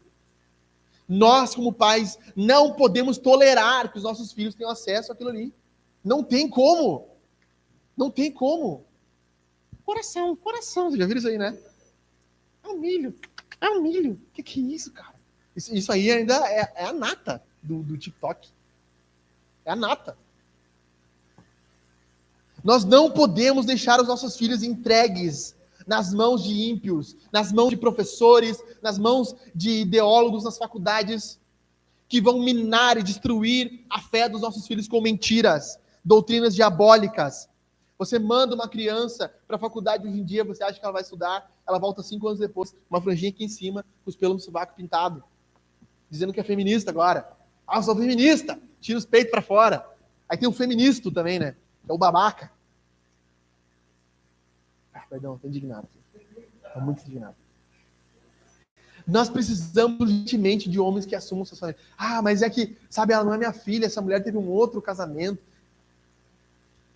Speaker 1: Nós, como pais, não podemos tolerar que os nossos filhos tenham acesso àquilo ali. Não tem como. Não tem como. Coração. Vocês já viram isso aí, né? É um milho. O que é isso, cara? Isso aí ainda é a nata do TikTok. É a nata. Nós não podemos deixar os nossos filhos entregues nas mãos de ímpios, nas mãos de professores, nas mãos de ideólogos nas faculdades, que vão minar e destruir a fé dos nossos filhos com mentiras, doutrinas diabólicas. Você manda uma criança para a faculdade hoje em dia, você acha que ela vai estudar, ela volta 5 anos depois, uma franjinha aqui em cima, com os pelos no sovaco pintado, dizendo que é feminista agora. Ah, eu sou feminista! Tira os peitos para fora. Aí tem o feministo também, né? É o babaca. Perdão, estou indignado. Estou muito indignado. Nós precisamos urgentemente de homens que assumam suas famílias. Ah, mas é que, sabe, ela não é minha filha, essa mulher teve um outro casamento.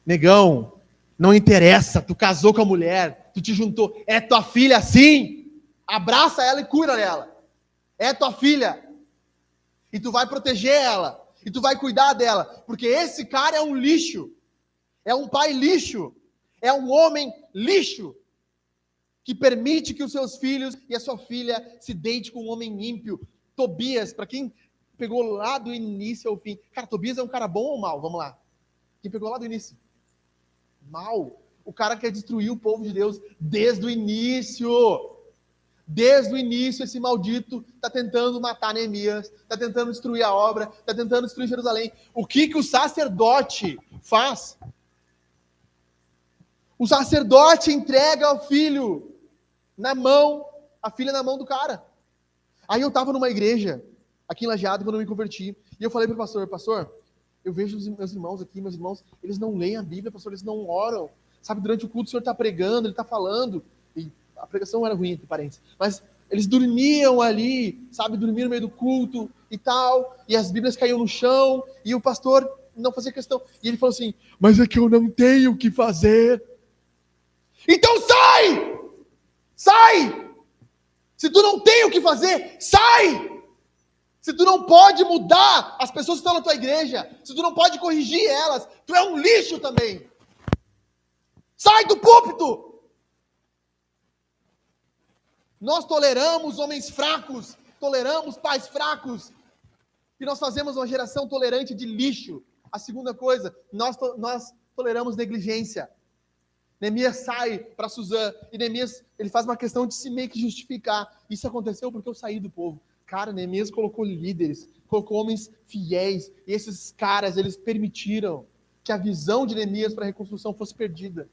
Speaker 1: Negão, não interessa, tu casou com a mulher, tu te juntou, é tua filha sim, abraça ela e cuida dela. É tua filha. E tu vai proteger ela, e tu vai cuidar dela, porque esse cara é um lixo. É um pai lixo. É um homem lixo que permite que os seus filhos e a sua filha se deite com um homem ímpio. Tobias, para quem pegou lá do início ao fim. Cara, Tobias é um cara bom ou mal? Vamos lá. Quem pegou lá do início? Mal. O cara quer destruir o povo de Deus desde o início. Desde o início, esse maldito está tentando matar Neemias, está tentando destruir a obra, está tentando destruir Jerusalém. O que o sacerdote faz? O sacerdote entrega o filho na mão, a filha na mão do cara. Aí eu estava numa igreja, aqui em Lajeado, quando eu me converti, e eu falei para o pastor, eu vejo os meus irmãos aqui, eles não leem a Bíblia, pastor, eles não oram. Sabe, durante o culto o senhor está pregando, ele está falando, e a pregação era ruim, entre parênteses, mas eles dormiam ali, sabe, dormiam no meio do culto e tal, e as Bíblias caíam no chão, e o pastor não fazia questão. E ele falou assim, mas é que eu não tenho o que fazer. Então sai! Sai! Se tu não tem o que fazer, sai! Se tu não pode mudar as pessoas que estão na tua igreja, se tu não pode corrigir elas, tu é um lixo também. Sai do púlpito! Nós toleramos homens fracos, toleramos pais fracos, e nós fazemos uma geração tolerante de lixo. A segunda coisa, nós toleramos negligência. Neemias sai para Suzã, e Neemias, ele faz uma questão de se meio que justificar. Isso aconteceu porque eu saí do povo. Cara, Neemias colocou líderes, colocou homens fiéis, e esses caras, eles permitiram que a visão de Neemias para a reconstrução fosse perdida.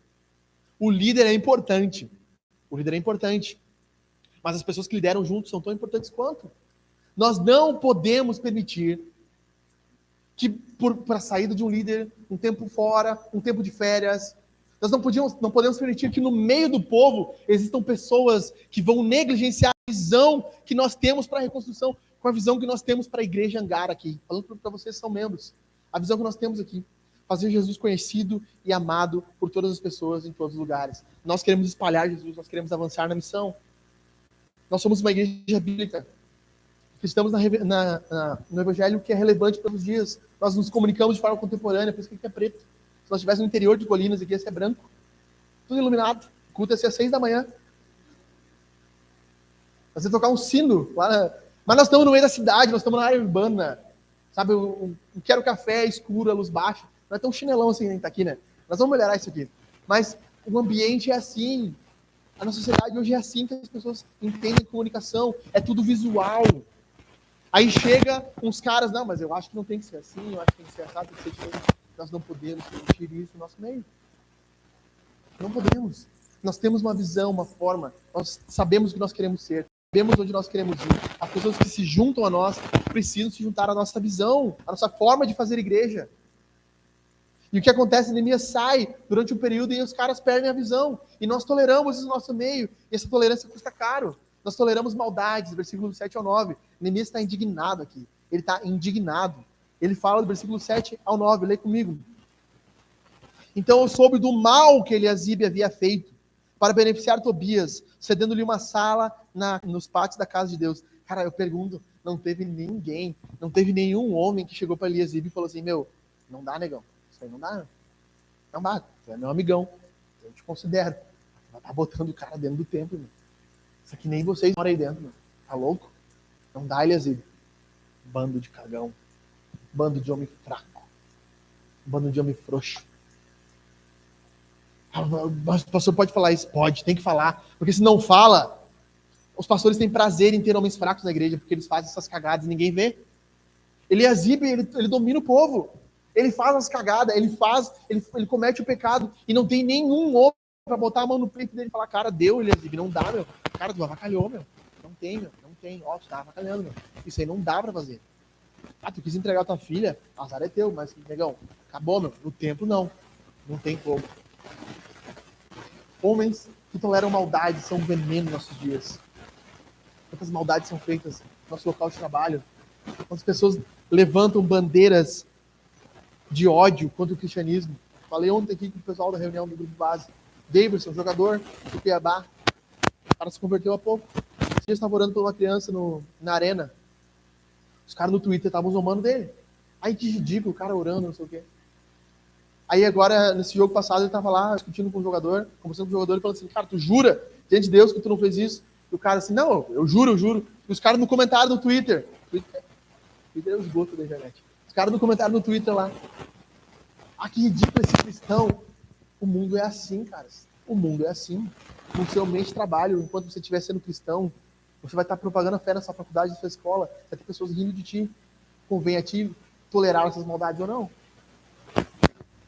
Speaker 1: O líder é importante. O líder é importante. Mas as pessoas que lideram juntos são tão importantes quanto. Nós não podemos permitir que, para a saída de um líder, um tempo fora, um tempo de férias, nós não podemos permitir que no meio do povo existam pessoas que vão negligenciar a visão que nós temos para a reconstrução, com a visão que nós temos para a igreja Angara aqui. Falando para vocês que são membros. A visão que nós temos aqui. Fazer Jesus conhecido e amado por todas as pessoas em todos os lugares. Nós queremos espalhar Jesus, nós queremos avançar na missão. Nós somos uma igreja bíblica. Estamos no evangelho que é relevante para os dias. Nós nos comunicamos de forma contemporânea, por isso que aqui é preto. Se nós estivéssemos no interior de Colinas, aqui ia ser branco. Tudo iluminado. O culto ia ser às 6 da manhã. Nós ia tocar um sino lá Mas nós estamos no meio da cidade, nós estamos na área urbana. Sabe, eu quero café escuro, a luz baixa. Não é tão chinelão assim, nem tá aqui, né? Nós vamos melhorar isso aqui. Mas o ambiente é assim. A nossa sociedade hoje é assim que as pessoas entendem comunicação. É tudo visual. Aí chega uns caras, não, mas eu acho que não tem que ser assim, eu acho que tem que ser assim, tem que ser diferente. Nós não podemos permitir isso no nosso meio. Não podemos. Nós temos uma visão, uma forma. Nós sabemos o que nós queremos ser. Sabemos onde nós queremos ir. As pessoas que se juntam a nós precisam se juntar à nossa visão, à nossa forma de fazer igreja. E o que acontece? Neemias sai durante um período e os caras perdem a visão. E nós toleramos isso no nosso meio. E essa tolerância custa caro. Nós toleramos maldades, versículo 7 ao 9. Neemias está indignado aqui. Ele está indignado. Ele fala do versículo 7 ao 9. Lê comigo. Então eu soube do mal que Eliasibe havia feito para beneficiar Tobias, cedendo-lhe uma sala nos pátios da casa de Deus. Cara, eu pergunto, não teve ninguém, não teve nenhum homem que chegou para Eliasibe e falou assim, meu, não dá, negão. Isso aí não dá, não. Não dá. Você é meu amigão. Eu te considero. Vai tá botando o cara dentro do templo, meu. Isso aqui nem vocês moram aí dentro, meu. Tá louco? Não dá, Eliasibe. Bando de cagão. Bando de homem fraco. Bando de homem frouxo. Mas o pastor pode falar isso? Pode, tem que falar. Porque se não fala, os pastores têm prazer em ter homens fracos na igreja, porque eles fazem essas cagadas e ninguém vê. Eliasibe, ele domina o povo. Ele faz as cagadas, ele comete o pecado e não tem nenhum homem para botar a mão no peito dele e falar, cara, deu, Eliasibe, não dá, meu. Cara, tu avacalhou, meu. Não tem, meu. Não tem. Ó, tu tá avacalhando, meu. Isso aí não dá para fazer. Ah, tu quis entregar a tua filha? Azar é teu, mas, negão, acabou, meu. No tempo, não. Não tem como. Homens que toleram maldade são veneno nos nossos dias. Quantas maldades são feitas no nosso local de trabalho? Quantas pessoas levantam bandeiras de ódio contra o cristianismo? Falei ontem aqui com o pessoal da reunião do grupo base. Davidson, jogador do Cuiabá. O cara se converteu há pouco. Esse dia estava orando por uma criança na arena. Os caras no Twitter estavam zombando dele. Aí que ridículo, o cara orando, não sei o quê. Aí agora, nesse jogo passado, ele tava lá discutindo com o jogador, conversando com o jogador, e falando assim, cara, tu jura diante de Deus que tu não fez isso? E o cara assim, não, eu juro, eu juro. E os caras no comentário do Twitter é o esgoto da internet. Os caras no comentário no Twitter lá, ah, que ridículo esse cristão. O mundo é assim, caras. O mundo é assim. No seu ambiente de trabalho, enquanto você estiver sendo cristão, você vai estar propagando a fé na sua faculdade, na sua escola, vai ter pessoas rindo de ti. Convém a ti tolerar essas maldades ou não?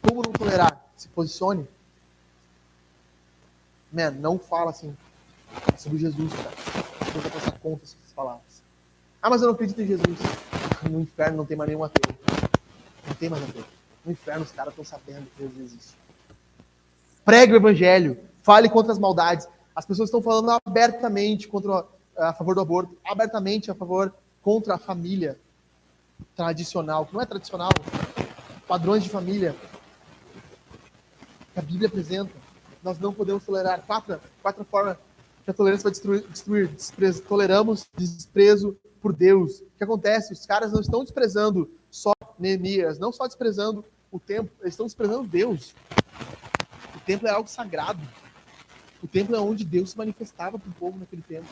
Speaker 1: Como não tolerar? Se posicione. Man, não fala assim sobre Jesus, cara. Você vai passar conta essas palavras. Ah, mas eu não acredito em Jesus. No inferno não tem mais nenhum ateu. Não tem mais ateu. No inferno os caras estão sabendo que Jesus existe. Pregue o evangelho. Fale contra as maldades. As pessoas estão falando abertamente a favor do aborto, abertamente a favor contra a família tradicional, que não é tradicional, padrões de família que a Bíblia apresenta. Nós não podemos tolerar quatro formas que a tolerância vai destruir desprezo. Toleramos desprezo por Deus. O que acontece? Os caras não estão desprezando só Neemias, não só desprezando o templo, eles estão desprezando Deus. O templo é algo sagrado. O templo é onde Deus se manifestava para o povo naquele tempo.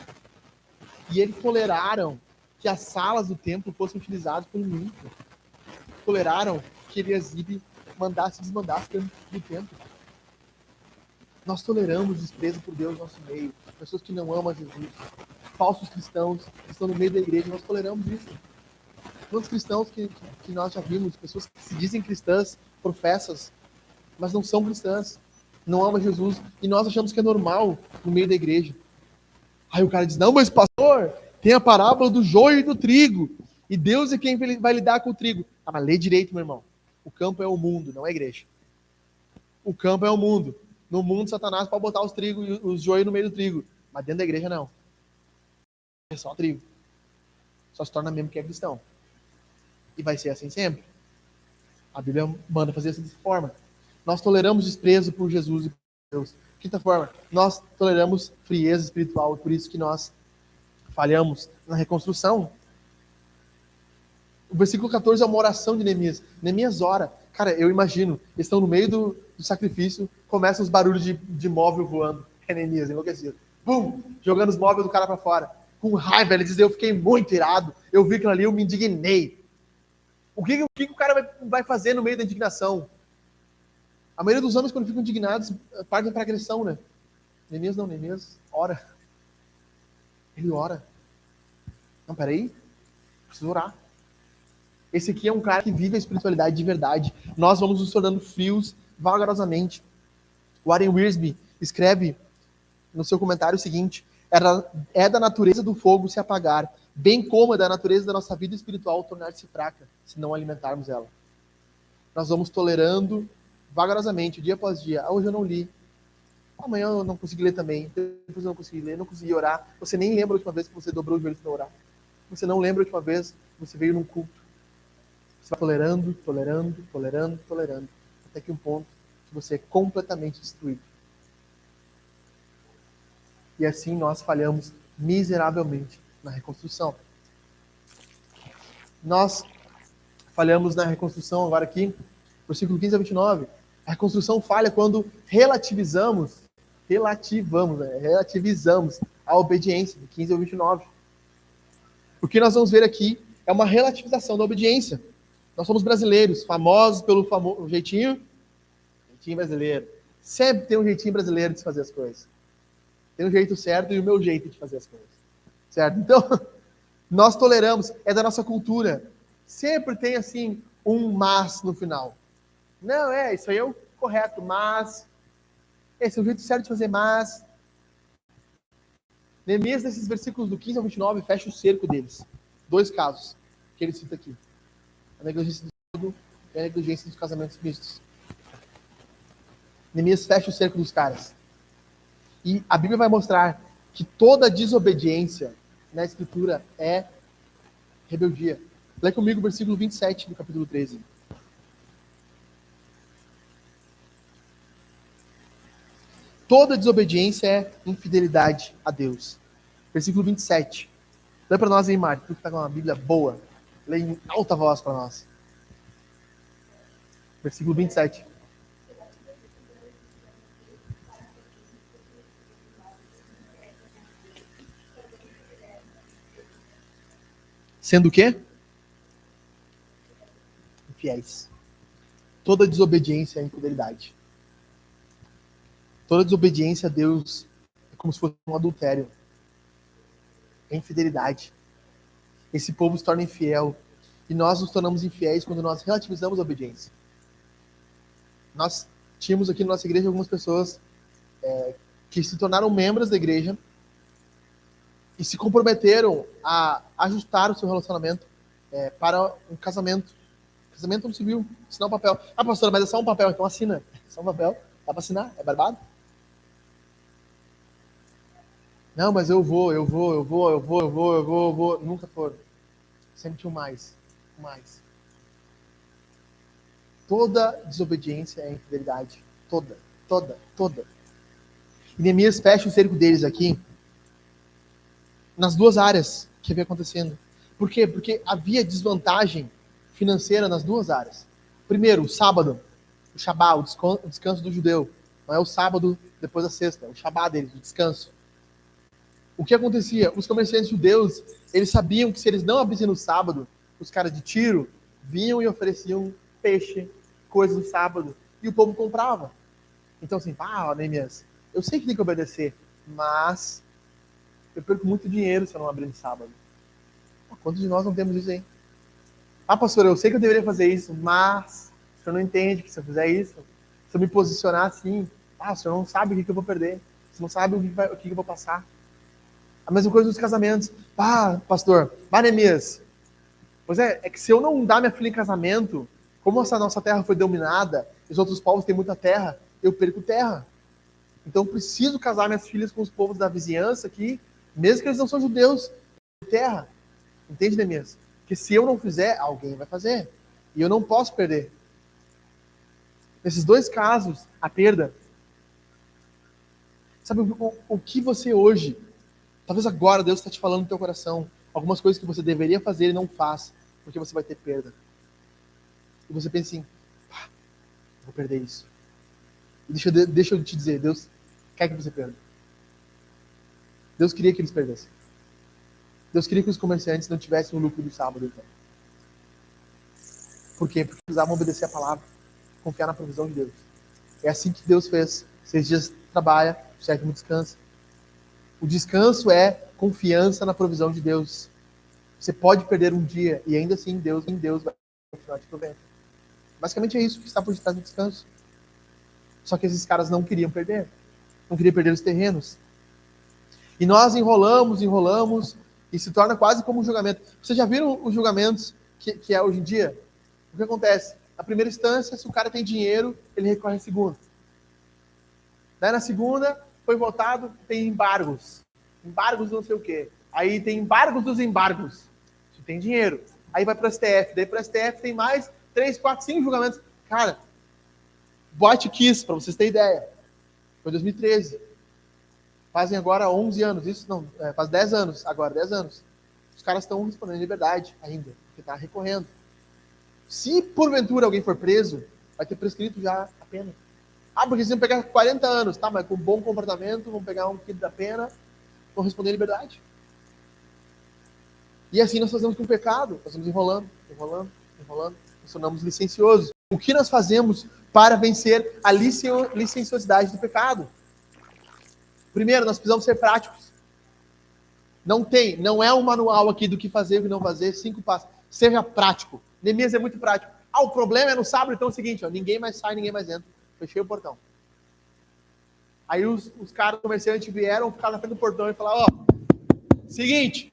Speaker 1: E eles toleraram que as salas do templo fossem utilizadas por um ímpio. Toleraram que Eliasibe desmandasse do templo. Nós toleramos desprezo por Deus no nosso meio. Pessoas que não amam Jesus. Falsos cristãos que estão no meio da igreja. Nós toleramos isso. Quantos cristãos que nós já vimos, pessoas que se dizem cristãs, professas, mas não são cristãs, não amam Jesus, e nós achamos que é normal no meio da igreja. Aí o cara diz, não, mas pastor, tem a parábola do joio e do trigo, e Deus é quem vai lidar com o trigo. Ah, mas lê direito, meu irmão. O campo é o mundo, não é a igreja. O campo é o mundo. No mundo, Satanás pode botar os joios no meio do trigo, mas dentro da igreja não. É só trigo. Só se torna mesmo que é cristão. E vai ser assim sempre. A Bíblia manda fazer dessa forma. Nós toleramos desprezo por Jesus e por Deus. Quinta forma, nós toleramos frieza espiritual, por isso que nós falhamos na reconstrução. O versículo 14 é uma oração de Neemias. Neemias ora. Cara, eu imagino, eles estão no meio do sacrifício, começam os barulhos de móvel voando. É Neemias, enlouquecido. Bum! Jogando os móveis do cara para fora. Com raiva, ele diz, eu fiquei muito irado. Eu vi aquilo ali, eu me indignei. O que o cara vai fazer no meio da indignação? A maioria dos homens, quando ficam indignados, partem para agressão, né? Neemias ora. Ele ora. Não, peraí. Preciso orar. Esse aqui é um cara que vive a espiritualidade de verdade. Nós vamos nos tornando frios vagarosamente. Warren Wiersbe escreve no seu comentário o seguinte: é da natureza do fogo se apagar, bem como é da natureza da nossa vida espiritual tornar-se fraca, se não alimentarmos ela. Nós vamos tolerando vagarosamente, dia após dia. Ah, hoje eu não li. Amanhã eu não consegui ler também. Depois eu não consegui ler, não consegui orar. Você nem lembra a última vez que você dobrou o joelho para orar. Você não lembra a última vez que você veio num culto. Você vai tolerando, até que um ponto que você é completamente destruído. E assim nós falhamos miseravelmente na reconstrução. Nós falhamos na reconstrução agora aqui, versículo 15 a 29. A reconstrução falha quando relativizamos a obediência, de 15 ao 29. O que nós vamos ver aqui é uma relativização da obediência. Nós somos brasileiros, famosos pelo jeitinho brasileiro. Sempre tem um jeitinho brasileiro de fazer as coisas. Tem um jeito certo e o meu jeito de fazer as coisas. Certo? Então, nós toleramos, é da nossa cultura. Sempre tem, assim, um mas no final. Não, isso aí é o correto, mas... Esse é o jeito certo de fazer, mas... Neemias, nesses versículos do 15 ao 29, fecha o cerco deles. 2 casos que ele cita aqui. A negligência do estudo e a negligência dos casamentos mistos. Neemias fecha o cerco dos caras. E a Bíblia vai mostrar que toda desobediência na Escritura é rebeldia. Lê comigo o versículo 27 do capítulo 13. Toda desobediência é infidelidade a Deus. Versículo 27. Lê para nós aí, Mário, tu que está com uma Bíblia boa. Lê em alta voz para nós. Versículo 27. Sendo o quê? Infiéis. Toda desobediência é infidelidade. Toda desobediência a Deus é como se fosse um adultério. É infidelidade. Esse povo se torna infiel. E nós nos tornamos infiéis quando nós relativizamos a obediência. Nós tínhamos aqui na nossa igreja algumas pessoas que se tornaram membros da igreja e se comprometeram a ajustar o seu relacionamento para um casamento. Casamento no civil, assinar um papel. Ah, pastor, mas é só um papel, então assina. É só um papel, dá para assinar, é barbado? Não, mas eu vou. Nunca foram. Sempre tinha um mais. Toda desobediência é infidelidade. Toda. E Neemias fecha o cerco deles aqui nas duas áreas que havia acontecendo. Por quê? Porque havia desvantagem financeira nas duas áreas. Primeiro, o sábado, o Shabá, o descanso do judeu. Não é o sábado depois da sexta, é o Shabá deles, o descanso. O que acontecia? Os comerciantes judeus, eles sabiam que se eles não abrissem no sábado, os caras de Tiro vinham e ofereciam peixe, coisas no sábado, e o povo comprava. Então assim, Neemias, eu sei que tem que obedecer, mas eu perco muito dinheiro se eu não abrir no sábado. Quantos de nós não temos isso aí? Pastor, eu sei que eu deveria fazer isso, mas o senhor não entende que se eu fizer isso, se eu me posicionar assim, o senhor não sabe o que eu vou perder, você não sabe o que eu vou passar. A mesma coisa nos casamentos. Pastor, Neemias, pois é que se eu não dar minha filha em casamento, como essa nossa terra foi dominada, os outros povos têm muita terra, eu perco terra. Então eu preciso casar minhas filhas com os povos da vizinhança aqui, mesmo que eles não são judeus, terra. Entende, Neemias? Que se eu não fizer, alguém vai fazer. E eu não posso perder. Nesses dois casos, a perda. Sabe o que você hoje, talvez agora Deus está te falando no teu coração, algumas coisas que você deveria fazer e não faz, porque você vai ter perda. E você pensa assim, vou perder isso. E deixa eu te dizer, Deus quer que você perda. Deus queria que eles perdessem. Deus queria que os comerciantes não tivessem o lucro do sábado. Então. Por quê? Porque precisavam obedecer a palavra, confiar na provisão de Deus. É assim que Deus fez. 6 dias trabalha, o 7º descansa. O descanso é confiança na provisão de Deus. Você pode perder um dia e ainda assim Deus vai continuar te provendo. Basicamente é isso que está por detrás do descanso. Só que esses caras não queriam perder. Não queriam perder os terrenos. E nós enrolamos e se torna quase como um julgamento. Vocês já viram os julgamentos que é hoje em dia? O que acontece? Na primeira instância, se o cara tem dinheiro, ele recorre à segunda. Daí na segunda, foi votado, tem embargos. Embargos não sei o quê. Aí tem embargos dos embargos. Se tem dinheiro. Aí vai para o STF. Daí para o STF tem mais 3, 4, 5 julgamentos. Cara, Boate Kiss, para vocês terem ideia. Foi 2013. Fazem agora 11 anos. Isso não, faz 10 anos. Agora, 10 anos. Os caras estão respondendo em liberdade ainda. Porque está recorrendo. Se porventura alguém for preso, vai ter prescrito já a pena. Porque eles vão pegar 40 anos, tá? Mas com bom comportamento, vão pegar um quilo da pena, vão responder em liberdade. E assim nós fazemos com o pecado. Nós estamos enrolando, nos tornamos licenciosos. O que nós fazemos para vencer a licenciosidade do pecado? Primeiro, nós precisamos ser práticos. Não é um manual aqui do que fazer e o que não fazer, 5 passos. Seja prático. Neemias é muito prático. O problema é no sábado, então é o seguinte, ninguém mais sai, ninguém mais entra. Fechei o portão. Aí os caras comerciantes vieram, ficaram na frente do portão e falaram, seguinte,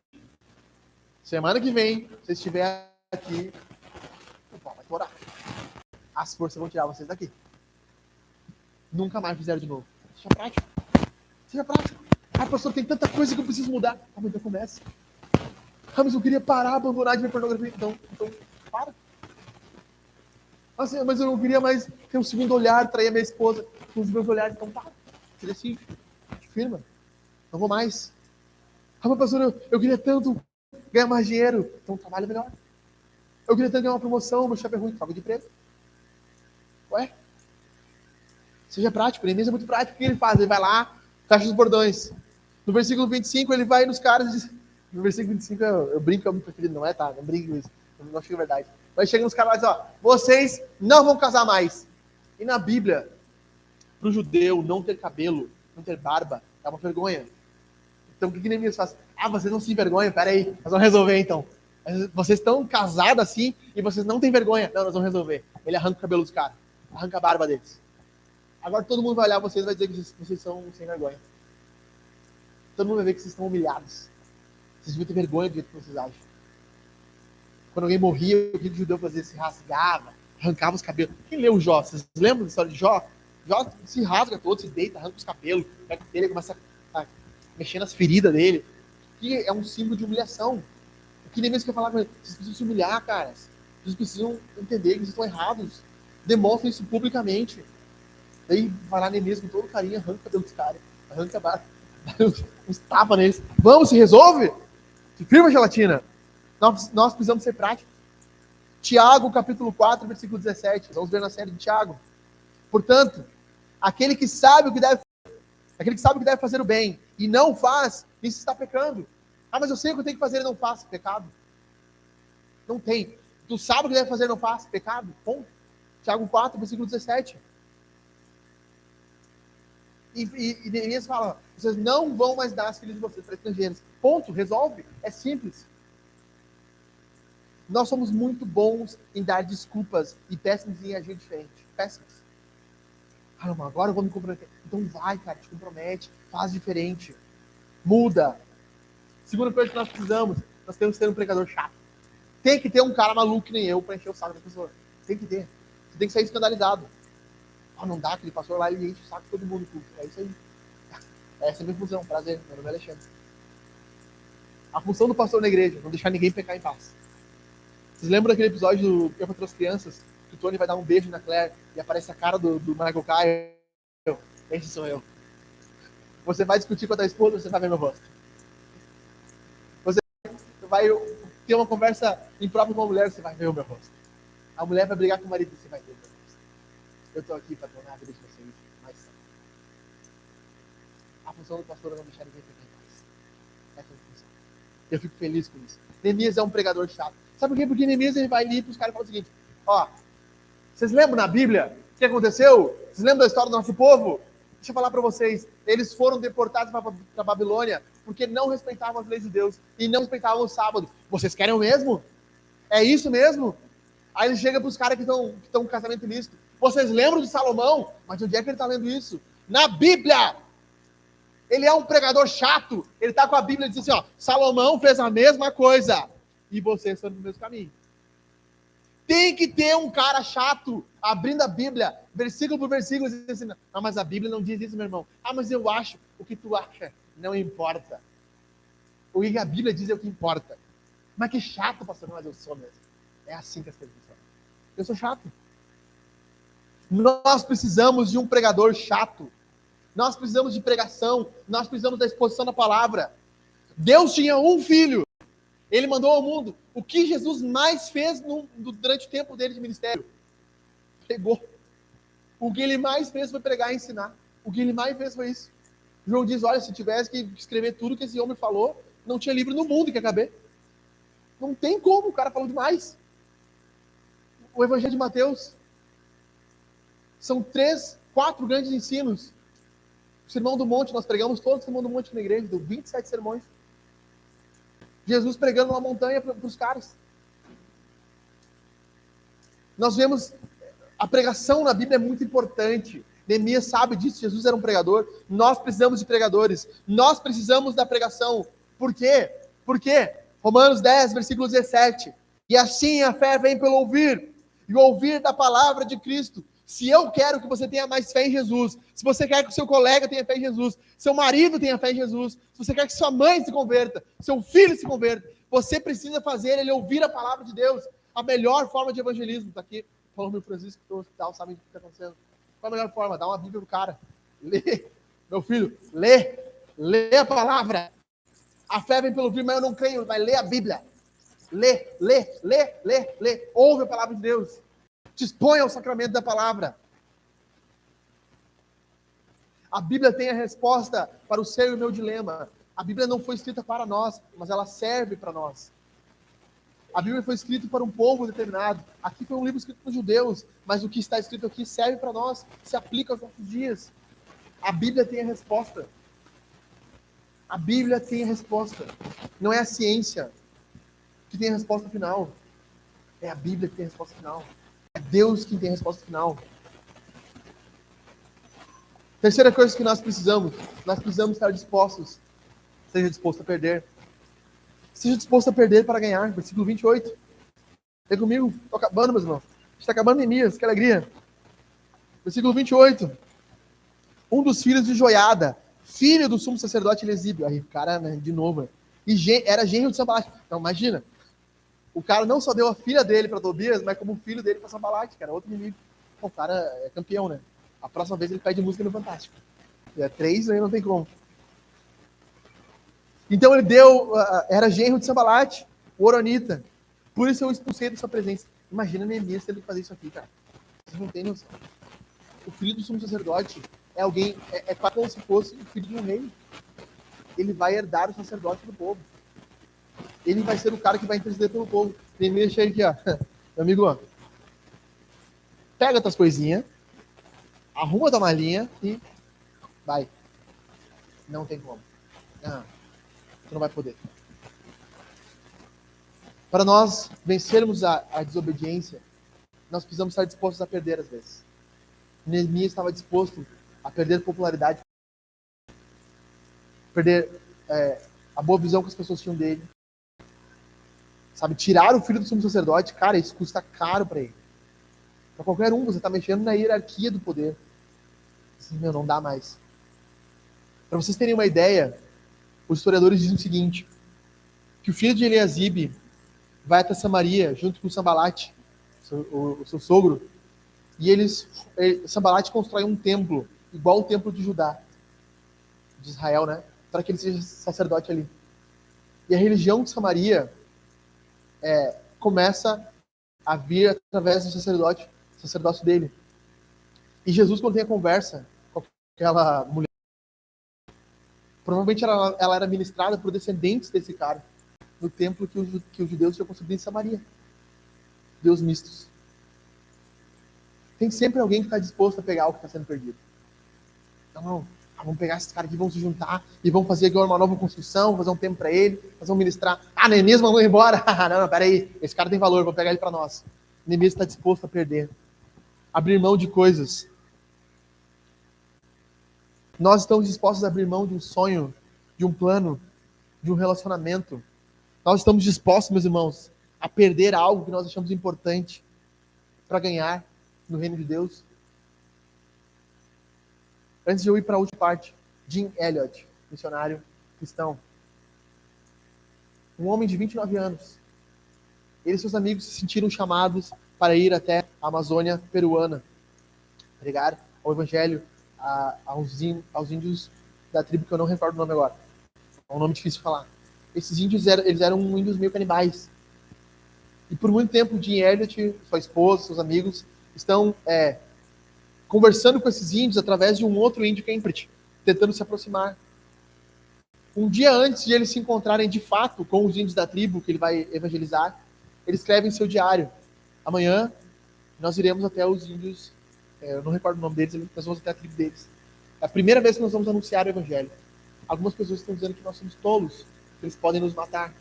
Speaker 1: semana que vem, se vocês estiverem aqui, o pau vai torar. As forças vão tirar vocês daqui. Nunca mais fizeram de novo. Seja prático. Pastor, tem tanta coisa que eu preciso mudar. Mas então começa. Mas eu queria parar, abandonar de ver pornografia. Então para. Mas eu não queria mais ter um segundo olhar, trair a minha esposa com os meus olhares. Então para. Você decide. Firma. Não vou mais. Mas pastor, eu queria tanto ganhar mais dinheiro. Então trabalha melhor. Eu queria tanto ganhar uma promoção, meu chefe é ruim, troca de emprego. Seja prático. Neemias é muito prático. O que ele faz? Ele vai lá, fecha os bordões. No versículo 25, ele vai nos caras e diz, No versículo 25 eu brinco, é o meu preferido, não é, tá? Não brinco com isso, não acho que é verdade. Mas chega nos caras e diz, ó, vocês não vão casar mais. E na Bíblia, para o judeu, não ter cabelo, não ter barba, é uma vergonha. Então o que Neemias faz? Ah, vocês não se envergonham? Peraí, nós vamos resolver então. Vocês estão casados assim e vocês não têm vergonha. Não, nós vamos resolver. Ele arranca o cabelo dos caras, arranca a barba deles. Agora todo mundo vai olhar vocês e vai dizer que vocês são sem vergonha. Todo mundo vai ver que vocês estão humilhados. Vocês deviam ter vergonha do jeito que vocês agem. Quando alguém morria, o que o judeu fazia? Se rasgava, arrancava os cabelos. Quem leu o Jó? Vocês lembram da história de Jó? Jó se rasga todo, se deita, arranca os cabelos, pega ele, começa a mexer nas feridas dele. Que é um símbolo de humilhação. O que Neemias quer falar com ele? Vocês precisam se humilhar, caras. Vocês precisam entender que vocês estão errados. Demonstrem isso publicamente. Daí vai lá Neemias com todo carinho, arranca o cabelo dos caras, arranca a barba, dá uns tapas neles. Vamos, se resolve? Se firma, gelatina. Nós precisamos ser práticos. Tiago, capítulo 4, versículo 17. Vamos ver na série de Tiago. Portanto, aquele que sabe o que deve fazer o bem e não faz, isso está pecando. Ah, mas eu sei o que eu tenho que fazer e não faço. Pecado. Não tem. Tu sabe o que deve fazer e não faz. Pecado. Ponto. Tiago 4, versículo 17. E Neemias fala, vocês não vão mais dar as filhas de vocês para estrangeiros. Ponto. Resolve. É simples. Nós somos muito bons em dar desculpas e péssimos em agir diferente. Péssimos. Ah, não, agora eu vou me comprometer. Então vai, cara, te compromete, faz diferente. Muda. Segunda coisa que nós precisamos, nós temos que ter um pregador chato. Tem que ter um cara maluco que nem eu para encher o saco da pessoa. Tem que ter. Você tem que sair escandalizado. Ah, não dá, aquele pastor lá, ele enche o saco de todo mundo. É isso aí. Essa é a minha função. Prazer, meu nome é Alexandre. A função do pastor na igreja, não deixar ninguém pecar em paz. Vocês lembram daquele episódio do Eu Contra as Crianças? Que o Tony vai dar um beijo na Claire e aparece a cara do Michael Kyle? Esse sou eu. Você vai discutir com a tua esposa, você vai ver meu rosto. Você vai ter uma conversa imprópria com uma mulher, você vai ver o meu rosto. A mulher vai brigar com o marido, você vai ver o meu rosto. Eu estou aqui para tornar a vida de vocês mais séria. A função do pastor é não deixar ninguém pecar em paz. Essa é a função. Eu fico feliz com isso. Neemias é um pregador chato. Sabe por quê? Porque Neemias ele vai ali para os caras e fala o seguinte: ó, vocês lembram na Bíblia o que aconteceu? Vocês lembram da história do nosso povo? Deixa eu falar para vocês. Eles foram deportados para a Babilônia porque não respeitavam as leis de Deus e não respeitavam o sábado. Vocês querem o mesmo? É isso mesmo? Aí ele chega para os caras que estão com casamento ilícito. Vocês lembram de Salomão? Mas onde é que ele está lendo isso? Na Bíblia! Ele é um pregador chato. Ele está com a Bíblia e diz assim, ó, Salomão fez a mesma coisa. E vocês estão no mesmo caminho. Tem que ter um cara chato abrindo a Bíblia, versículo por versículo, e dizendo assim, ah, mas a Bíblia não diz isso, meu irmão. Ah, mas eu acho. O que tu acha não importa. O que a Bíblia diz é o que importa. Mas que chato, pastor. Mas eu sou mesmo. É assim que as coisas funcionam. Eu sou chato. Nós precisamos de um pregador chato. Nós precisamos de pregação. Nós precisamos da exposição da palavra. Deus tinha um filho. Ele mandou ao mundo. O que Jesus mais fez durante o tempo dele de ministério? Pregou. O que ele mais fez foi pregar e ensinar. O que ele mais fez foi isso. João diz, olha, se tivesse que escrever tudo que esse homem falou, não tinha livro no mundo que ia caber. Não tem como, o cara falou demais. O Evangelho de Mateus são 4 grandes ensinos. O Sermão do Monte, nós pregamos todo o Sermão do Monte na igreja, deu 27 sermões. Jesus pregando uma montanha para os caras. Nós vemos, a pregação na Bíblia é muito importante. Neemias sabe disso, Jesus era um pregador. Nós precisamos de pregadores. Nós precisamos da pregação. Por quê? Por quê? Romanos 10, versículo 17. E assim a fé vem pelo ouvir, e o ouvir da palavra de Cristo. Se eu quero que você tenha mais fé em Jesus, se você quer que o seu colega tenha fé em Jesus, seu marido tenha fé em Jesus, se você quer que sua mãe se converta, seu filho se converta, você precisa fazer ele ouvir a palavra de Deus. A melhor forma de evangelismo, está aqui, falou meu Francisco, que estou no hospital, sabe o que está acontecendo? Qual a melhor forma? Dá uma Bíblia pro cara. Lê, meu filho, lê a palavra. A fé vem pelo ouvir, mas eu não creio, vai ler a Bíblia. Lê. Ouve a palavra de Deus. Te expõe ao sacramento da palavra. A Bíblia tem a resposta para o seu e o meu dilema. A Bíblia não foi escrita para nós, mas ela serve para nós. A Bíblia foi escrita para um povo determinado. Aqui foi um livro escrito para os judeus, mas o que está escrito aqui serve para nós, se aplica aos nossos dias. A Bíblia tem a resposta. A Bíblia tem a resposta. Não é a ciência que tem a resposta final. É a Bíblia que tem a resposta final. É Deus que tem a resposta final. Terceira coisa que nós precisamos estar dispostos. Seja disposto a perder. Seja disposto a perder para ganhar. Versículo 28. Vem comigo. Estou acabando, meus irmãos. Está acabando Neemias. Que alegria. Versículo 28. Um dos filhos de Joiada, filho do sumo sacerdote Elisíbio. Aí, cara, né, de novo. E era genro de Sanbalat. Então, imagina. O cara não só deu a filha dele para Tobias, mas como o filho dele para Sanbalat, cara. Outro inimigo. O cara é campeão, né? A próxima vez ele pede música no Fantástico. E é 3, aí não tem como. Então ele era genro de Sanbalat, o Horonita. Por isso eu expulsei da sua presença. Imagina Neemias tendo que fazer isso aqui, cara. Vocês não têm noção. O filho do sumo sacerdote é alguém, é quase como se fosse o filho de um rei. Ele vai herdar o sacerdócio do povo. Ele vai ser o cara que vai interceder pelo povo. Neemias chega aqui, ó. Meu amigo, ó. Pega tuas coisinhas, arruma tua malinha e vai. Não tem como. Tu não vai poder. Para nós vencermos a desobediência, nós precisamos estar dispostos a perder às vezes. Neemias estava disposto a perder popularidade, perder a boa visão que as pessoas tinham dele. Sabe, tirar o filho do sumo sacerdote, cara, isso custa caro para ele. Para qualquer um, você está mexendo na hierarquia do poder. Assim, meu, não dá mais. Para vocês terem uma ideia, os historiadores dizem o seguinte, que o filho de Eliasibe vai até Samaria, junto com Sanbalat, o seu sogro, e Sanbalat constrói um templo, igual o templo de Judá, de Israel, né? Para que ele seja sacerdote ali. E a religião de Samaria começa a vir através do sacerdócio dele. E Jesus, quando tem a conversa com aquela mulher, provavelmente ela era ministrada por descendentes desse cara, no templo que os judeus tinham construído em Samaria. Deus mistos. Tem sempre alguém que está disposto a pegar o que está sendo perdido. Não, vamos pegar esses caras aqui, vão se juntar e vão fazer agora uma nova construção, fazer um templo para ele, nós vamos ministrar. Neemias mandou embora. não, peraí, esse cara tem valor, vamos pegar ele para nós. Neemias está disposto a perder, abrir mão de coisas. Nós estamos dispostos a abrir mão de um sonho, de um plano, de um relacionamento. Nós estamos dispostos, meus irmãos, a perder algo que nós achamos importante para ganhar no reino de Deus. Antes de eu ir para a última parte, Jim Elliot, missionário cristão. Um homem de 29 anos. Ele e seus amigos se sentiram chamados para ir até a Amazônia peruana, pregar o evangelho aos índios da tribo que eu não recordo o nome agora. É um nome difícil de falar. Esses índios eles eram índios meio canibais. E por muito tempo, Jim Elliot, sua esposa, seus amigos, estão conversando com esses índios através de um outro índio que é intérprete, tentando se aproximar. Um dia antes de eles se encontrarem de fato com os índios da tribo que ele vai evangelizar, ele escreve em seu diário: amanhã nós iremos até os índios, eu não recordo o nome deles, nós vamos até a tribo deles. É a primeira vez que nós vamos anunciar o evangelho. Algumas pessoas estão dizendo que nós somos tolos, que eles podem nos matar.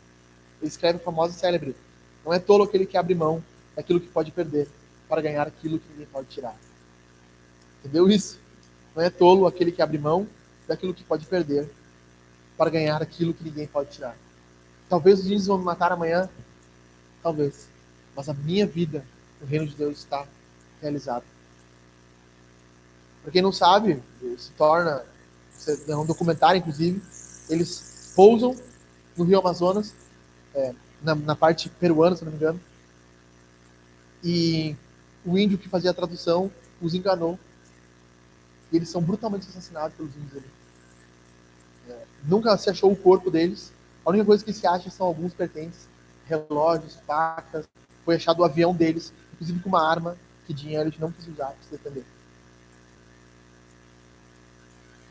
Speaker 1: Ele escreve o famoso e célebre: não é tolo aquele que abre mão daquilo que pode perder para ganhar aquilo que ninguém pode tirar. Entendeu isso? Não é tolo aquele que abre mão daquilo que pode perder para ganhar aquilo que ninguém pode tirar. Talvez os índios vão me matar amanhã, talvez, mas a minha vida no reino de Deus está realizada. Para quem não sabe, é um documentário, inclusive, eles pousam no Rio Amazonas, na parte peruana, se não me engano, e o índio que fazia a tradução os enganou. E eles são brutalmente assassinados pelos índios ali. Nunca se achou o corpo deles. A única coisa que se acha são alguns pertences, relógios, facas. Foi achado o avião deles, inclusive com uma arma que Jim Elliot não quis usar para se defender.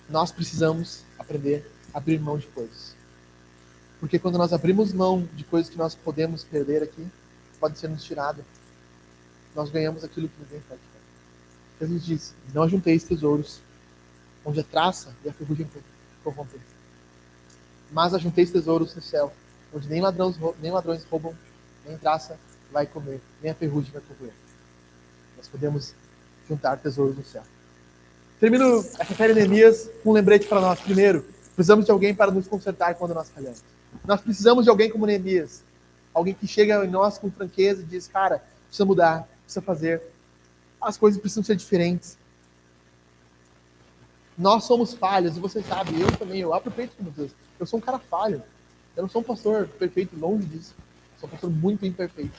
Speaker 1: Nós precisamos aprender abrir mão de coisas. Porque quando nós abrimos mão de coisas que nós podemos perder aqui, pode ser nos tirado, nós ganhamos aquilo que ninguém pode ter. Jesus disse: não ajunteis tesouros onde a traça e a ferrugem corrompem, mas ajunteis tesouros no céu, onde nem ladrões roubam, nem traça vai comer, nem a ferrugem vai corroer. Nós podemos juntar tesouros no céu. Termino essa série de Neemias com um lembrete para nós. Primeiro, precisamos de alguém para nos consertar quando nós falhamos. Nós precisamos de alguém como Neemias. Alguém que chega em nós com franqueza e diz: cara, precisa mudar, precisa fazer. As coisas precisam ser diferentes. Nós somos falhos, e você sabe, eu também, eu abro o peito como Deus. Eu sou um cara falho. Eu não sou um pastor perfeito, longe disso. Eu sou um pastor muito imperfeito.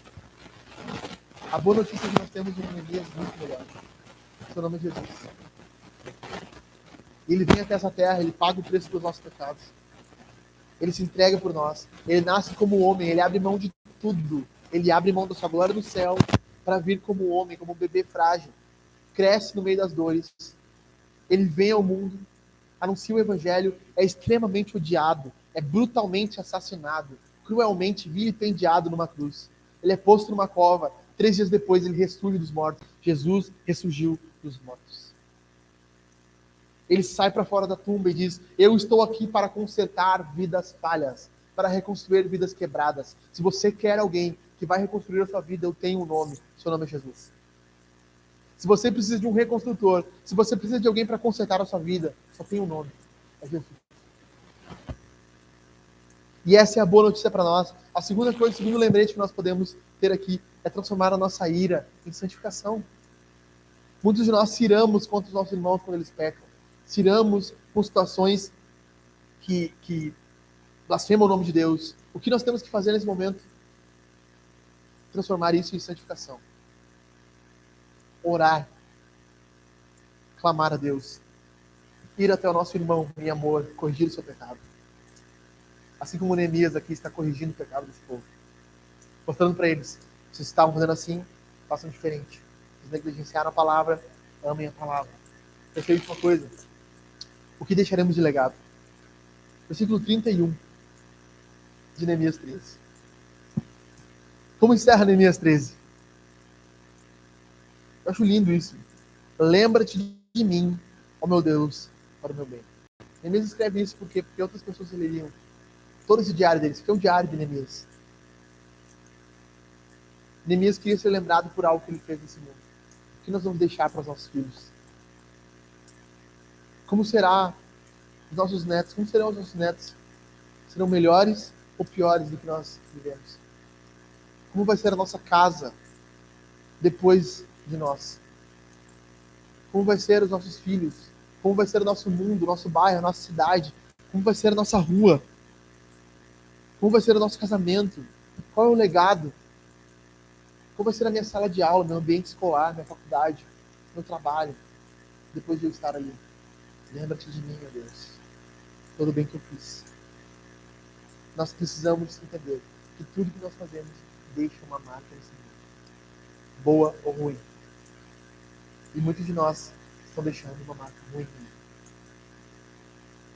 Speaker 1: A boa notícia é que nós temos um Neemias muito melhor. Seu nome é Jesus. Ele vem até essa terra, ele paga o preço dos nossos pecados. Ele se entrega por nós. Ele nasce como homem, ele abre mão de tudo. Ele abre mão da sua glória do céu para vir como homem, como um bebê frágil. Cresce no meio das dores. Ele vem ao mundo, anuncia o evangelho, é extremamente odiado, é brutalmente assassinado, cruelmente vilipendiado numa cruz. Ele é posto numa cova. 3 dias depois ele ressurge dos mortos. Jesus ressurgiu dos mortos. Ele sai para fora da tumba e diz: eu estou aqui para consertar vidas falhas, para reconstruir vidas quebradas. Se você quer alguém que vai reconstruir a sua vida, eu tenho um nome. Seu nome é Jesus. Se você precisa de um reconstrutor, se você precisa de alguém para consertar a sua vida, só tem um nome. É Jesus. E essa é a boa notícia para nós. A segunda coisa, o segundo lembrete que nós podemos ter aqui é transformar a nossa ira em santificação. Muitos de nós se iramos contra os nossos irmãos quando eles pecam. Se iramos com situações que blasfemam o nome de Deus. O que nós temos que fazer nesse momento? Transformar isso em santificação. Orar. Clamar a Deus. Ir até o nosso irmão em amor, corrigir o seu pecado. Assim como Neemias aqui está corrigindo o pecado desse povo. Mostrando para eles: vocês estavam fazendo assim, façam diferente. Vocês negligenciaram a palavra, amem a palavra. Pensei uma coisa: o que deixaremos de legado? Versículo 31 de Neemias 13. Como encerra Neemias 13? Eu acho lindo isso. Lembra-te de mim, ó meu Deus, para o meu bem. Neemias escreve isso porque outras pessoas leriam todo esse diário deles, que é o diário de Neemias. Neemias queria ser lembrado por algo que ele fez nesse mundo. O que nós vamos deixar para os nossos filhos? Como será os nossos netos? Como serão os nossos netos? Serão melhores ou piores do que nós vivemos? Como vai ser a nossa casa depois de nós? Como vai ser os nossos filhos? Como vai ser o nosso mundo, o nosso bairro, a nossa cidade? Como vai ser a nossa rua? Como vai ser o nosso casamento? Qual é o legado? Como vai ser a minha sala de aula, meu ambiente escolar, minha faculdade, meu trabalho, depois de eu estar ali? Lembra-te de mim, meu Deus. Todo o bem que eu fiz. Nós precisamos entender que tudo que nós fazemos deixa uma marca nesse mundo. Boa ou ruim. E muitos de nós estão deixando uma marca ruim.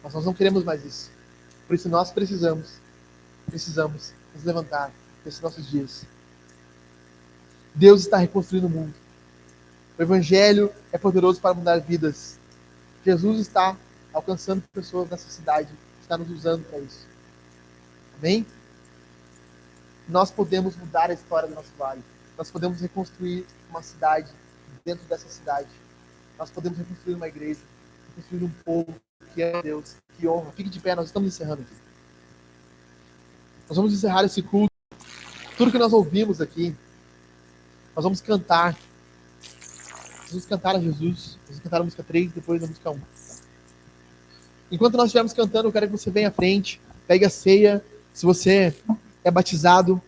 Speaker 1: Mas nós não queremos mais isso. Por isso nós precisamos nos levantar nesses nossos dias. Deus está reconstruindo o mundo. O Evangelho é poderoso para mudar vidas. Jesus está alcançando pessoas nessa cidade, está nos usando para isso. Amém? Nós podemos mudar a história do nosso vale. Nós podemos reconstruir uma cidade dentro dessa cidade. Nós podemos reconstruir uma igreja, reconstruir um povo que é Deus, que honra. Fique de pé, nós estamos encerrando aqui. Nós vamos encerrar esse culto. Tudo que nós ouvimos aqui, nós vamos cantar. Nós vamos cantar a Jesus. Nós vamos cantar a música 3, depois a música 1. Enquanto nós estivermos cantando, eu quero que você venha à frente, pegue a ceia. Se você é batizado,